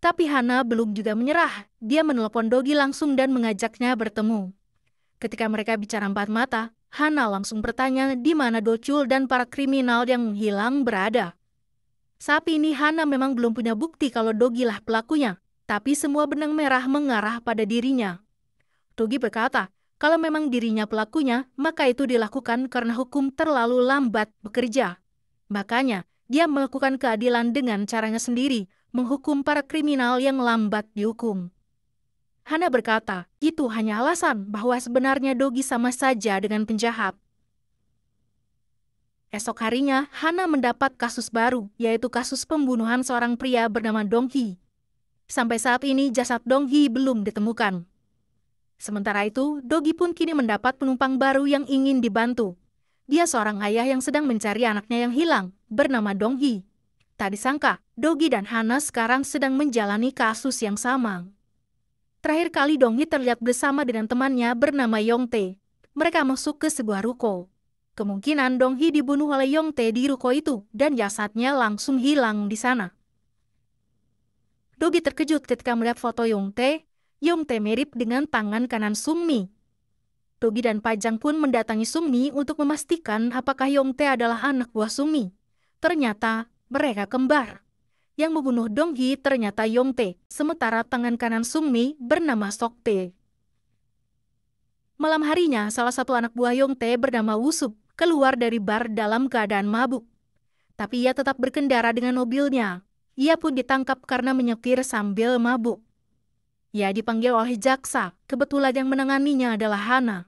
Tapi Hana belum juga menyerah. Dia menelepon Dogi langsung dan mengajaknya bertemu. Ketika mereka bicara empat mata, Hana langsung bertanya di mana Dochul dan para kriminal yang hilang berada. Saat ini Hana memang belum punya bukti kalau Dogi lah pelakunya, tapi semua benang merah mengarah pada dirinya. Dogi berkata, kalau memang dirinya pelakunya, maka itu dilakukan karena hukum terlalu lambat bekerja. Makanya, dia melakukan keadilan dengan caranya sendiri, menghukum para kriminal yang lambat dihukum. Hana berkata, itu hanya alasan bahwa sebenarnya Dogi sama saja dengan penjahat. Esok harinya, Hana mendapat kasus baru, yaitu kasus pembunuhan seorang pria bernama Dong Hee. Sampai saat ini, jasad Dong Hee belum ditemukan. Sementara itu, Dogi pun kini mendapat penumpang baru yang ingin dibantu. Dia seorang ayah yang sedang mencari anaknya yang hilang, bernama Dong Hee. Tak disangka, Dogi dan Hana sekarang sedang menjalani kasus yang sama. Terakhir kali Dong Hee terlihat bersama dengan temannya bernama Yong Tae. Mereka masuk ke sebuah ruko. Kemungkinan Dong Hee dibunuh oleh Yong Tae di ruko itu, dan jasadnya langsung hilang di sana. Dogi terkejut ketika melihat foto Yong Tae. Yong Tae mirip dengan tangan kanan Sung Mi. Dogi dan Pajang pun mendatangi Sung Mi untuk memastikan apakah Yong Tae adalah anak buah Sung Mi. Ternyata, mereka kembar. Yang membunuh Dong Hee ternyata Yong Tae, sementara tangan kanan Sung Mi bernama Sok Tae. Malam harinya, salah satu anak buah Yong Tae bernama Woo-sup keluar dari bar dalam keadaan mabuk. Tapi ia tetap berkendara dengan mobilnya. Ia pun ditangkap karena menyetir sambil mabuk. Ia dipanggil oleh jaksa, kebetulan yang menanganinya adalah Hana.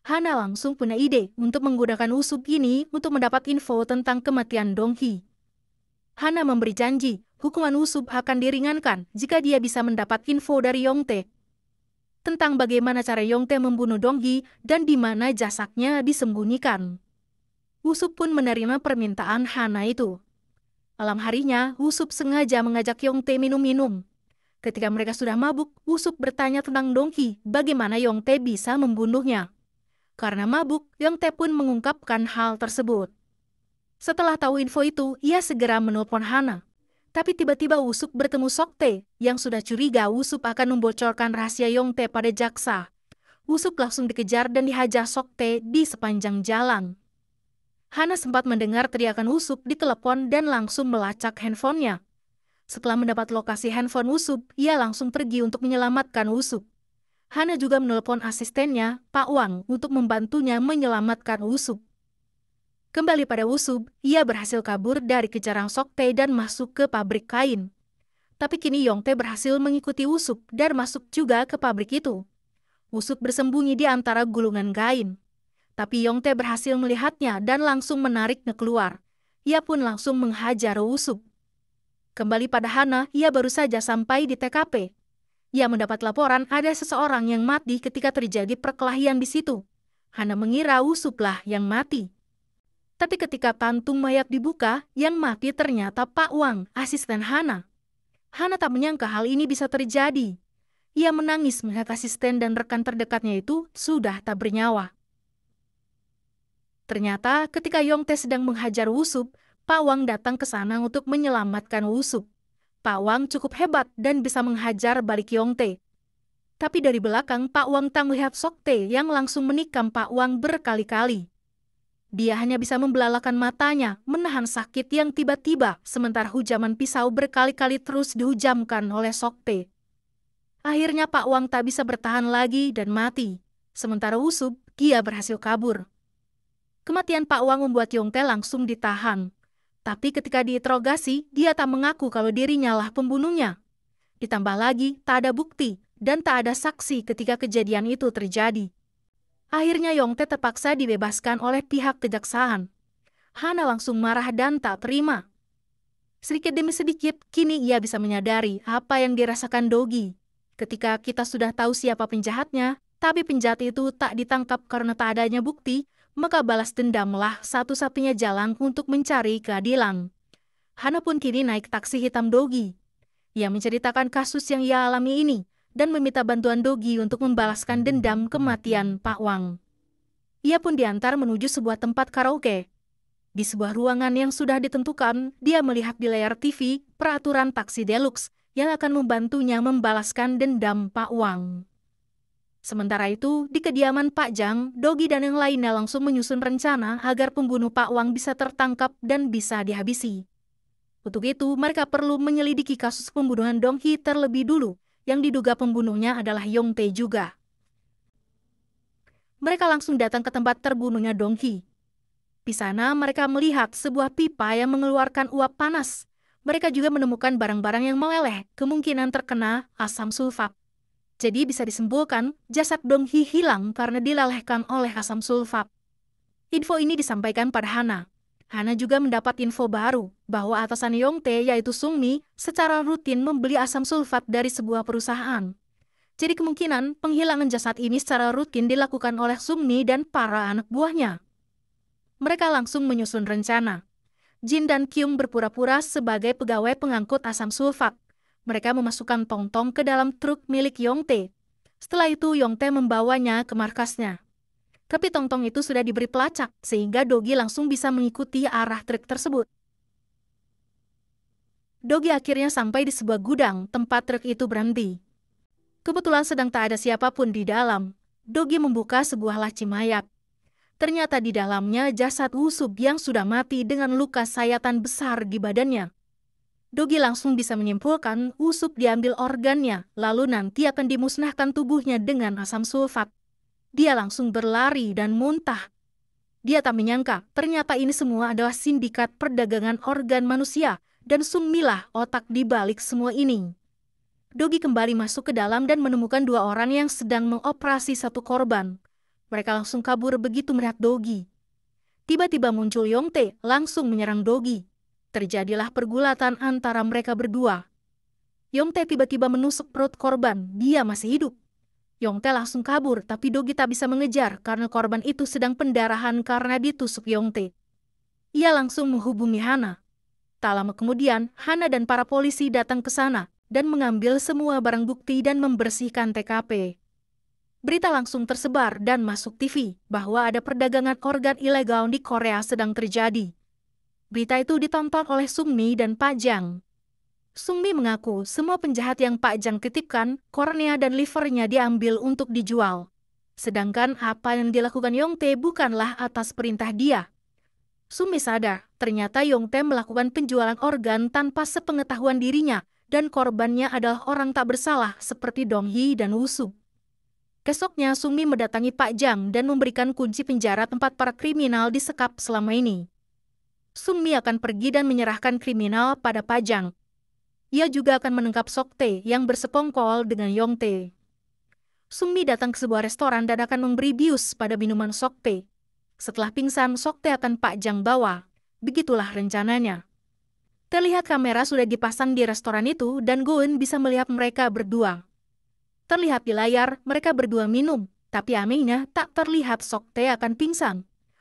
Hana langsung punya ide untuk menggunakan Woo-sup ini untuk mendapat info tentang kematian Dong Hee. Hana memberi janji, hukuman Woo-sup akan diringankan jika dia bisa mendapat info dari Yong Tae tentang bagaimana cara Yong Tae membunuh Dong Hee dan di mana jasadnya disembunyikan. Woo-sup pun menerima permintaan Hana itu. Malam harinya, Woo-sup sengaja mengajak Yong Tae minum-minum. Ketika mereka sudah mabuk, Woo-sup bertanya tentang Dong Hee, bagaimana Yong Tae bisa membunuhnya. Karena mabuk, Yong Tae pun mengungkapkan hal tersebut. Setelah tahu info itu, ia segera menelpon Hana. Tapi tiba-tiba Woo-sup bertemu Sok Tae, yang sudah curiga Woo-sup akan membocorkan rahasia Yong Tae pada jaksa. Woo-sup langsung dikejar dan dihajar Sok Tae di sepanjang jalan. Hana sempat mendengar teriakan Woo-sup di telepon dan langsung melacak handphonenya. Setelah mendapat lokasi handphone Woo-sup, ia langsung pergi untuk menyelamatkan Woo-sup. Hana juga menelpon asistennya, Pak Wang, untuk membantunya menyelamatkan Woo-sup. Kembali pada Woo-sup, ia berhasil kabur dari kejaran Sok Tae dan masuk ke pabrik kain. Tapi kini Yong Tae berhasil mengikuti Woo-sup dan masuk juga ke pabrik itu. Woo-sup bersembunyi di antara gulungan kain. Tapi Yong Tae berhasil melihatnya dan langsung menariknya keluar. Ia pun langsung menghajar Woo-sup. Kembali pada Hana, ia baru saja sampai di TKP. Ia mendapat laporan ada seseorang yang mati ketika terjadi perkelahian di situ. Hana mengira Woo-sup lah yang mati. Tapi ketika kantung mayat dibuka, yang mati ternyata Pak Wang, asisten Hana. Hana tak menyangka hal ini bisa terjadi. Ia menangis melihat asisten dan rekan terdekatnya itu sudah tak bernyawa. Ternyata ketika Yong Tae sedang menghajar Woo-sup, Pak Wang datang ke sana untuk menyelamatkan Woo-sup. Pak Wang cukup hebat dan bisa menghajar balik Yong Tae. Tapi dari belakang Pak Wang tak melihat Sok Tae yang langsung menikam Pak Wang berkali-kali. Dia hanya bisa membelalakan matanya, menahan sakit yang tiba-tiba, sementara hujaman pisau berkali-kali terus dihujamkan oleh Sok Tae. Akhirnya Pak Wang tak bisa bertahan lagi dan mati. Sementara Woo-sup, dia berhasil kabur. Kematian Pak Wang membuat Yong Tae langsung ditahan. Tapi ketika diinterogasi, dia tak mengaku kalau dirinya lah pembunuhnya. Ditambah lagi, tak ada bukti, dan tak ada saksi ketika kejadian itu terjadi. Akhirnya Yong Tae terpaksa dibebaskan oleh pihak kejaksaan. Hana langsung marah dan tak terima. Sedikit demi sedikit, kini ia bisa menyadari apa yang dirasakan Dogi. Ketika kita sudah tahu siapa penjahatnya, tapi penjahat itu tak ditangkap karena tak adanya bukti, maka balas dendamlah satu-satunya jalan untuk mencari keadilan. Hana pun kini naik taksi hitam Dogi. Ia menceritakan kasus yang ia alami ini, dan meminta bantuan Dogi untuk membalaskan dendam kematian Pak Wang. Ia pun diantar menuju sebuah tempat karaoke. Di sebuah ruangan yang sudah ditentukan, dia melihat di layar TV peraturan taksi deluxe yang akan membantunya membalaskan dendam Pak Wang. Sementara itu, di kediaman Pak Jang, Dogi dan yang lainnya langsung menyusun rencana agar pembunuh Pak Wang bisa tertangkap dan bisa dihabisi. Untuk itu, mereka perlu menyelidiki kasus pembunuhan Dong Hee terlebih dulu, yang diduga pembunuhnya adalah Yong Tae juga. Mereka langsung datang ke tempat terbunuhnya Dong Hee. Di sana mereka melihat sebuah pipa yang mengeluarkan uap panas. Mereka juga menemukan barang-barang yang meleleh, kemungkinan terkena asam sulfat. Jadi bisa disembuhkan, jasad Dong Hee hilang karena dilelehkan oleh asam sulfat. Info ini disampaikan pada Hana. Hana juga mendapat info baru bahwa atasan Yongtae yaitu Sungmi secara rutin membeli asam sulfat dari sebuah perusahaan. Jadi kemungkinan penghilangan jasad ini secara rutin dilakukan oleh Sungmi dan para anak buahnya. Mereka langsung menyusun rencana. Jin dan Kyung berpura-pura sebagai pegawai pengangkut asam sulfat. Mereka memasukkan Tong-Tong ke dalam truk milik Yongtae. Setelah itu Yongtae membawanya ke markasnya. Tapi Tong-Tong itu sudah diberi pelacak, sehingga Dogi langsung bisa mengikuti arah truk tersebut. Dogi akhirnya sampai di sebuah gudang tempat truk itu berhenti. Kebetulan sedang tak ada siapapun di dalam. Dogi membuka sebuah laci mayat. Ternyata di dalamnya jasad Woo-sup yang sudah mati dengan luka sayatan besar di badannya. Dogi langsung bisa menyimpulkan Woo-sup diambil organnya, lalu nanti akan dimusnahkan tubuhnya dengan asam sulfat. Dia langsung berlari dan muntah. Dia tak menyangka, ternyata ini semua adalah sindikat perdagangan organ manusia, dan Sungmi lah otak di balik semua ini. Dogi kembali masuk ke dalam dan menemukan dua orang yang sedang mengoperasi satu korban. Mereka langsung kabur begitu melihat Dogi. Tiba-tiba muncul Yongtae, langsung menyerang Dogi. Terjadilah pergulatan antara mereka berdua. Yongtae tiba-tiba menusuk perut korban, dia masih hidup. Yongtae langsung kabur, tapi Dogi tak bisa mengejar karena korban itu sedang pendarahan karena ditusuk Yongtae. Ia langsung menghubungi Hana. Tak lama kemudian, Hana dan para polisi datang ke sana dan mengambil semua barang bukti dan membersihkan TKP. Berita langsung tersebar dan masuk TV bahwa ada perdagangan organ ilegal di Korea sedang terjadi. Berita itu ditonton oleh Sungmi dan Pak Jang. Sungmi mengaku semua penjahat yang Pak Jang titipkan, kornea dan livernya diambil untuk dijual. Sedangkan apa yang dilakukan Yongtae bukanlah atas perintah dia. Sungmi sadar, ternyata Yongtae melakukan penjualan organ tanpa sepengetahuan dirinya, dan korbannya adalah orang tak bersalah seperti Dong Hee dan Woo-sup. Besoknya Sungmi mendatangi Pak Jang dan memberikan kunci penjara tempat para kriminal disekap selama ini. Sungmi akan pergi dan menyerahkan kriminal pada Pak Jang. Ia juga akan menangkap Soktae yang bersekongkol dengan Yongtae. Sungmi datang ke sebuah restoran dan akan memberi bius pada minuman Soktae. Setelah pingsan, Soktae akan Pak Jang bawa. Begitulah rencananya. Terlihat kamera sudah dipasang di restoran itu dan Goen bisa melihat mereka berdua. Terlihat di layar, mereka berdua minum, tapi anehnya tak terlihat Soktae akan pingsan.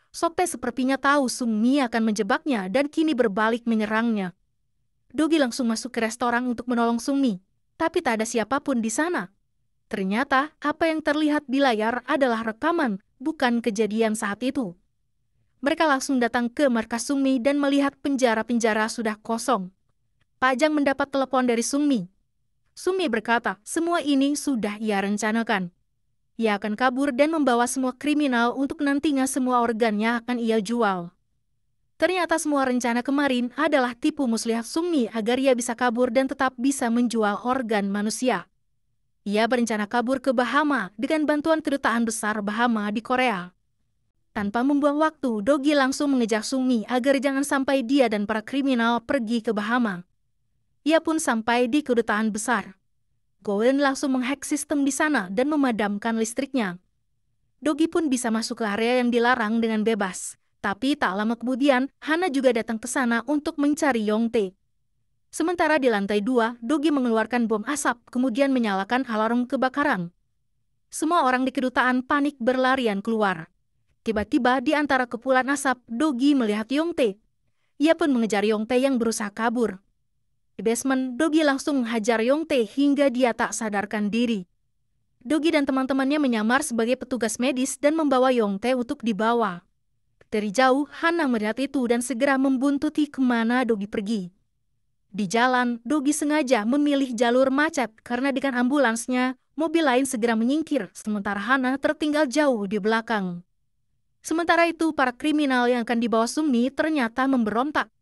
Soktae sepertinya tahu Sungmi akan menjebaknya dan kini berbalik menyerangnya. Dogi langsung masuk ke restoran untuk menolong Sungmi, tapi tak ada siapapun di sana. Ternyata, apa yang terlihat di layar adalah rekaman, bukan kejadian saat itu. Mereka langsung datang ke markas Sungmi dan melihat penjara-penjara sudah kosong. Pak Jang mendapat telepon dari Sungmi. Sungmi berkata, semua ini sudah ia rencanakan. Ia akan kabur dan membawa semua kriminal untuk nantinya semua organnya akan ia jual. Ternyata semua rencana kemarin adalah tipu muslihat Sungmi agar ia bisa kabur dan tetap bisa menjual organ manusia. Ia berencana kabur ke Bahama dengan bantuan kedutaan besar Bahama di Korea. Tanpa membuang waktu, Dogi langsung mengejar Sungmi agar jangan sampai dia dan para kriminal pergi ke Bahama. Ia pun sampai di kedutaan besar. Goen langsung menghack sistem di sana dan memadamkan listriknya. Dogi pun bisa masuk ke area yang dilarang dengan bebas. Tapi tak lama kemudian, Hana juga datang ke sana untuk mencari Yongtae. Sementara di lantai 2, Dogi mengeluarkan bom asap, kemudian menyalakan alarm kebakaran. Semua orang di kedutaan panik berlarian keluar. Tiba-tiba di antara kepulan asap, Dogi melihat Yongtae. Ia pun mengejar Yongtae yang berusaha kabur. Di basement, Dogi langsung menghajar Yongtae hingga dia tak sadarkan diri. Dogi dan teman-temannya menyamar sebagai petugas medis dan membawa Yongtae untuk dibawa. Dari jauh, Hana melihat itu dan segera membuntuti kemana Dogi pergi. Di jalan, Dogi sengaja memilih jalur macet karena dengan ambulansnya, mobil lain segera menyingkir, sementara Hana tertinggal jauh di belakang. Sementara itu, para kriminal yang akan dibawa Sungmi ternyata memberontak.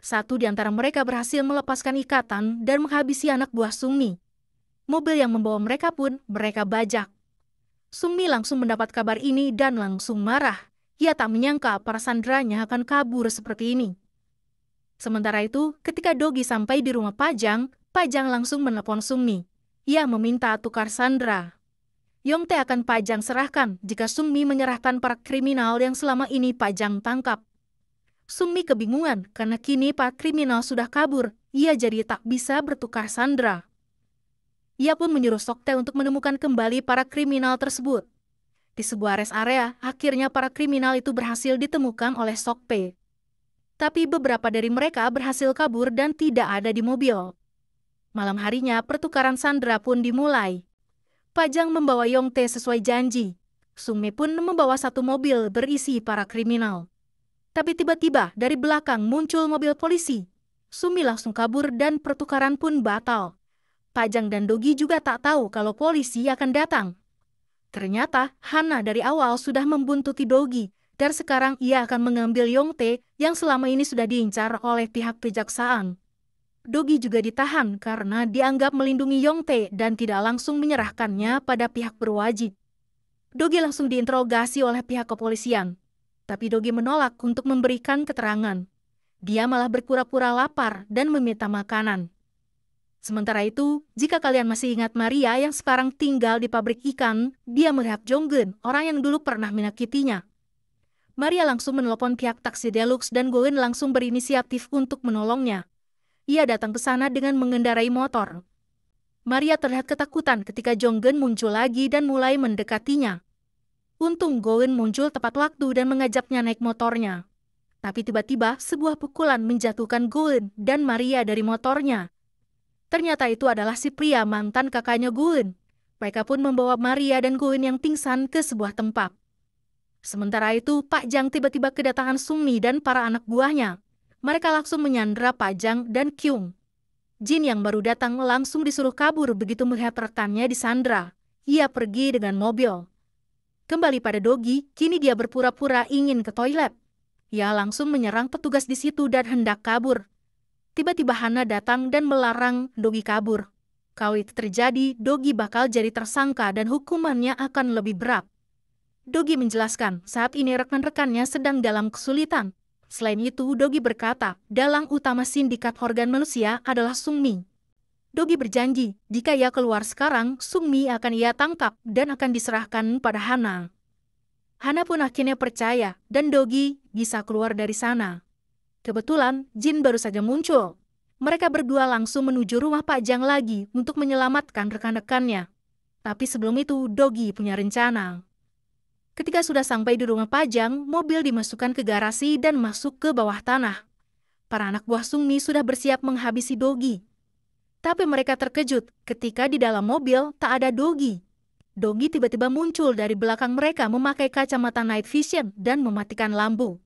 Satu di antara mereka berhasil melepaskan ikatan dan menghabisi anak buah Sungmi. Mobil yang membawa mereka pun mereka bajak. Sungmi langsung mendapat kabar ini dan langsung marah. Ia tak menyangka para sandranya akan kabur seperti ini. Sementara itu, ketika Dogi sampai di rumah Pak Jang langsung menelpon Sungmi. Ia meminta tukar sandera. Yongtae akan Pajang serahkan jika Sungmi menyerahkan para kriminal yang selama ini Pajang tangkap. Sungmi kebingungan karena kini para kriminal sudah kabur, ia jadi tak bisa bertukar sandera. Ia pun menyuruh Soktae untuk menemukan kembali para kriminal tersebut. Di sebuah rest area, akhirnya para kriminal itu berhasil ditemukan oleh Soktae. Tapi beberapa dari mereka berhasil kabur dan tidak ada di mobil. Malam harinya, pertukaran sandera pun dimulai. Pajang membawa Yongtae sesuai janji. Sungmi pun membawa satu mobil berisi para kriminal. Tapi tiba-tiba dari belakang muncul mobil polisi. Sungmi langsung kabur dan pertukaran pun batal. Pajang dan Dogi juga tak tahu kalau polisi akan datang. Ternyata Hana dari awal sudah membuntuti Dogi, dan sekarang ia akan mengambil Yongtae yang selama ini sudah diincar oleh pihak kejaksaan. Dogi juga ditahan karena dianggap melindungi Yongtae dan tidak langsung menyerahkannya pada pihak berwajib. Dogi langsung diinterogasi oleh pihak kepolisian, tapi Dogi menolak untuk memberikan keterangan. Dia malah berpura-pura lapar dan meminta makanan. Sementara itu, jika kalian masih ingat Maria yang sekarang tinggal di pabrik ikan, dia melihat Jonggeun, orang yang dulu pernah menyakitinya. Maria langsung menelpon pihak taksi deluxe dan Goen langsung berinisiatif untuk menolongnya. Ia datang ke sana dengan mengendarai motor. Maria terlihat ketakutan ketika Jonggeun muncul lagi dan mulai mendekatinya. Untung Goen muncul tepat waktu dan mengajaknya naik motornya. Tapi tiba-tiba sebuah pukulan menjatuhkan Goen dan Maria dari motornya. Ternyata itu adalah si pria mantan kakaknya Goen. Mereka pun membawa Maria dan Goen yang pingsan ke sebuah tempat. Sementara itu, Pak Jang tiba-tiba kedatangan Sungmi dan para anak buahnya. Mereka langsung menyandera Pak Jang dan Kyung. Jin yang baru datang langsung disuruh kabur begitu melihat rekannya disandera. Ia pergi dengan mobil. Kembali pada Dogi, kini dia berpura-pura ingin ke toilet. Ia langsung menyerang petugas di situ dan hendak kabur. Tiba-tiba Hana datang dan melarang Dogi kabur. Kalau itu terjadi, Dogi bakal jadi tersangka dan hukumannya akan lebih berat. Dogi menjelaskan saat ini rekan-rekannya sedang dalam kesulitan. Selain itu, Dogi berkata, dalang utama sindikat organ manusia adalah Sungmi. Dogi berjanji, jika ia keluar sekarang, Sungmi akan ia tangkap dan akan diserahkan pada Hana. Hana pun akhirnya percaya, dan Dogi bisa keluar dari sana. Kebetulan, Jin baru saja muncul. Mereka berdua langsung menuju rumah Pak Jang lagi untuk menyelamatkan rekan-rekannya. Tapi sebelum itu, Dogi punya rencana. Ketika sudah sampai di rumah Pak Jang, mobil dimasukkan ke garasi dan masuk ke bawah tanah. Para anak buah Sungmi sudah bersiap menghabisi Dogi. Tapi mereka terkejut ketika di dalam mobil tak ada Dogi. Dogi tiba-tiba muncul dari belakang mereka memakai kacamata night vision dan mematikan lampu.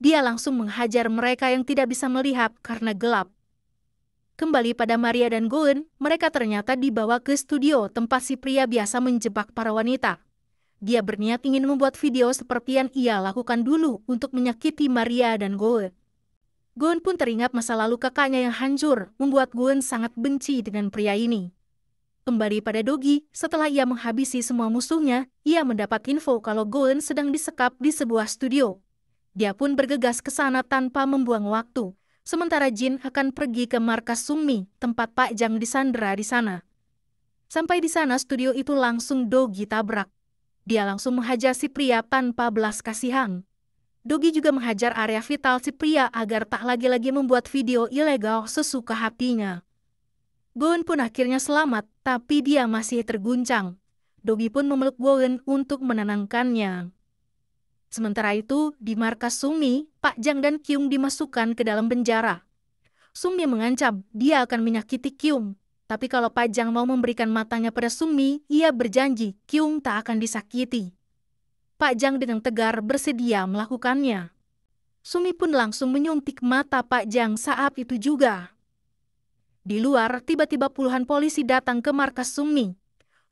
Dia langsung menghajar mereka yang tidak bisa melihat karena gelap. Kembali pada Maria dan Goen, mereka ternyata dibawa ke studio tempat si pria biasa menjebak para wanita. Dia berniat ingin membuat video seperti yang ia lakukan dulu untuk menyakiti Maria dan Goen. Goen pun teringat masa lalu kakaknya yang hancur, membuat Goen sangat benci dengan pria ini. Kembali pada Dogi, setelah ia menghabisi semua musuhnya, ia mendapat info kalau Goen sedang disekap di sebuah studio. Dia pun bergegas ke sana tanpa membuang waktu, sementara Jin akan pergi ke markas Sungmi, tempat Pak Jang disandera di sana. Sampai di sana studio itu langsung Dogi tabrak. Dia langsung menghajar si pria tanpa belas kasihan. Dogi juga menghajar area vital si pria agar tak lagi-lagi membuat video ilegal sesuka hatinya. Goen pun akhirnya selamat, tapi dia masih terguncang. Dogi pun memeluk Goen untuk menenangkannya. Sementara itu, di markas Sungmi, Pak Jang dan Kyung dimasukkan ke dalam penjara. Sungmi mengancam dia akan menyakiti Kyung, tapi kalau Pak Jang mau memberikan matanya pada Sungmi, ia berjanji Kyung tak akan disakiti. Pak Jang dengan tegar bersedia melakukannya. Sungmi pun langsung menyuntik mata Pak Jang saat itu juga. Di luar, tiba-tiba puluhan polisi datang ke markas Sungmi.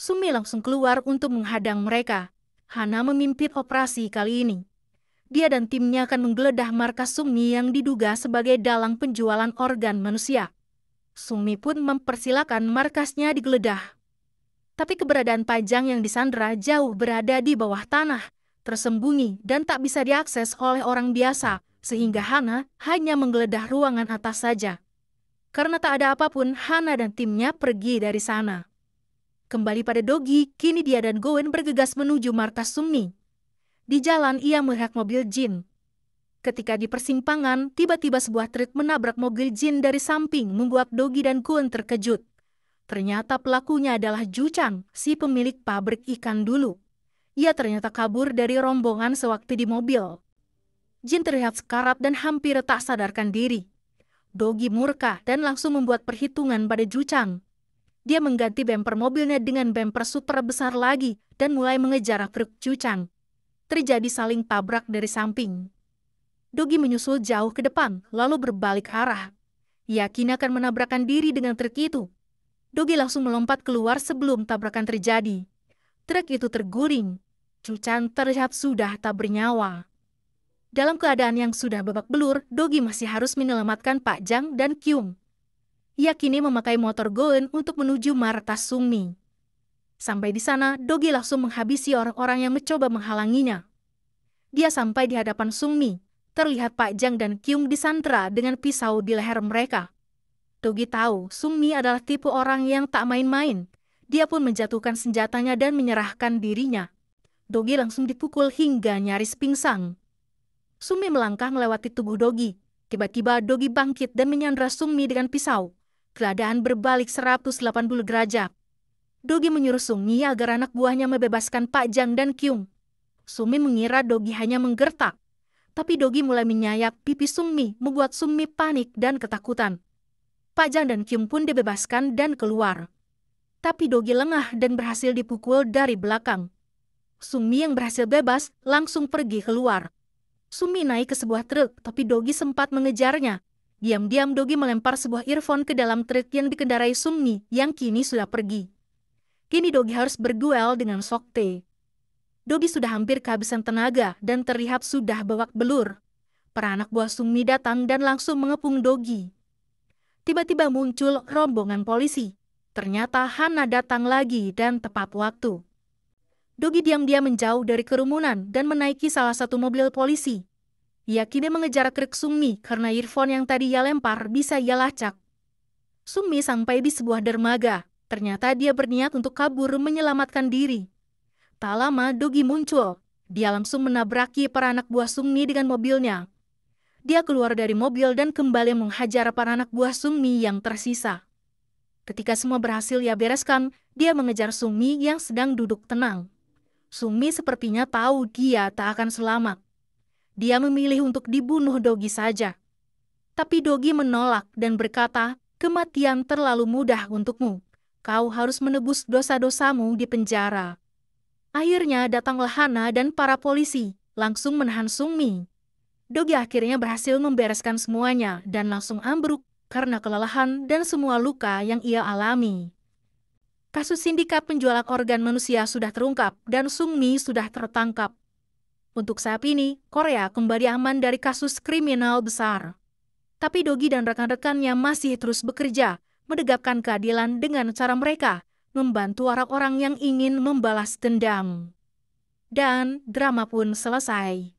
Sungmi langsung keluar untuk menghadang mereka. Hana memimpin operasi kali ini. Dia dan timnya akan menggeledah markas Sungmi yang diduga sebagai dalang penjualan organ manusia. Sungmi pun mempersilakan markasnya digeledah. Tapi keberadaan Pak Jang yang disandera jauh berada di bawah tanah, tersembunyi dan tak bisa diakses oleh orang biasa, sehingga Hana hanya menggeledah ruangan atas saja. Karena tak ada apapun, Hana dan timnya pergi dari sana. Kembali pada Dogi, kini dia dan Goen bergegas menuju markas Sungmi. Di jalan ia melihat mobil Jin. Ketika di persimpangan, tiba-tiba sebuah truk menabrak mobil Jin dari samping membuat Dogi dan Goen terkejut. Ternyata pelakunya adalah Ju Chang, si pemilik pabrik ikan dulu. Ia ternyata kabur dari rombongan sewaktu di mobil. Jin terlihat sekarat dan hampir tak sadarkan diri. Dogi murka dan langsung membuat perhitungan pada Ju Chang. Dia mengganti bemper mobilnya dengan bemper super besar lagi dan mulai mengejar truk Ju Chang. Terjadi saling tabrak dari samping. Dogi menyusul jauh ke depan, lalu berbalik arah. Yakin akan menabrakkan diri dengan truk itu. Dogi langsung melompat keluar sebelum tabrakan terjadi. Truk itu terguling. Ju Chang terlihat sudah tak bernyawa. Dalam keadaan yang sudah babak belur, Dogi masih harus menyelamatkan Pak Jang dan Kyung. Ia kini memakai motor Goen untuk menuju markas Sungmi. Sampai di sana, Dogi langsung menghabisi orang-orang yang mencoba menghalanginya. Dia sampai di hadapan Sungmi. Terlihat Pak Jang dan Kyung disandera dengan pisau di leher mereka. Dogi tahu Sungmi adalah tipe orang yang tak main-main. Dia pun menjatuhkan senjatanya dan menyerahkan dirinya. Dogi langsung dipukul hingga nyaris pingsan. Sungmi melangkah melewati tubuh Dogi. Tiba-tiba Dogi bangkit dan menyandra Sungmi dengan pisau. Keadaan berbalik 180 derajat. Dogi menyuruh Sungmi agar anak buahnya membebaskan Pak Jang dan Kyung. Sungmi mengira Dogi hanya menggertak. Tapi Dogi mulai menyayat pipi Sungmi, membuat Sungmi panik dan ketakutan. Pak Jang dan Kyung pun dibebaskan dan keluar. Tapi Dogi lengah dan berhasil dipukul dari belakang. Sungmi yang berhasil bebas langsung pergi keluar. Sungmi naik ke sebuah truk, tapi Dogi sempat mengejarnya. Diam-diam Dogi melempar sebuah earphone ke dalam truk yang dikendarai Sungmi yang kini sudah pergi. Kini Dogi harus berduel dengan Soktae. Dogi sudah hampir kehabisan tenaga dan terlihat sudah babak belur. Para anak buah Sungmi datang dan langsung mengepung Dogi. Tiba-tiba muncul rombongan polisi. Ternyata Hana datang lagi dan tepat waktu. Dogi diam-diam menjauh dari kerumunan dan menaiki salah satu mobil polisi. Ia kini mengejar truk Sungmi karena earphone yang tadi ia lempar bisa ia lacak. Sungmi sampai di sebuah dermaga. Ternyata dia berniat untuk kabur menyelamatkan diri. Tak lama Dogi muncul. Dia langsung menabraki para anak buah Sungmi dengan mobilnya. Dia keluar dari mobil dan kembali menghajar para anak buah Sungmi yang tersisa. Ketika semua berhasil ia bereskan, dia mengejar Sungmi yang sedang duduk tenang. Sungmi sepertinya tahu dia tak akan selamat. Dia memilih untuk dibunuh Dogi saja. Tapi Dogi menolak dan berkata, "Kematian terlalu mudah untukmu. Kau harus menebus dosa-dosamu di penjara." Akhirnya datanglah Hana dan para polisi, langsung menahan Sungmi. Dogi akhirnya berhasil membereskan semuanya dan langsung ambruk karena kelelahan dan semua luka yang ia alami. Kasus sindikat penjualan organ manusia sudah terungkap dan Sungmi sudah tertangkap. Untuk saat ini, Korea kembali aman dari kasus kriminal besar. Tapi Dogi dan rekan-rekannya masih terus bekerja, menegakkan keadilan dengan cara mereka, membantu orang-orang yang ingin membalas dendam. Dan drama pun selesai.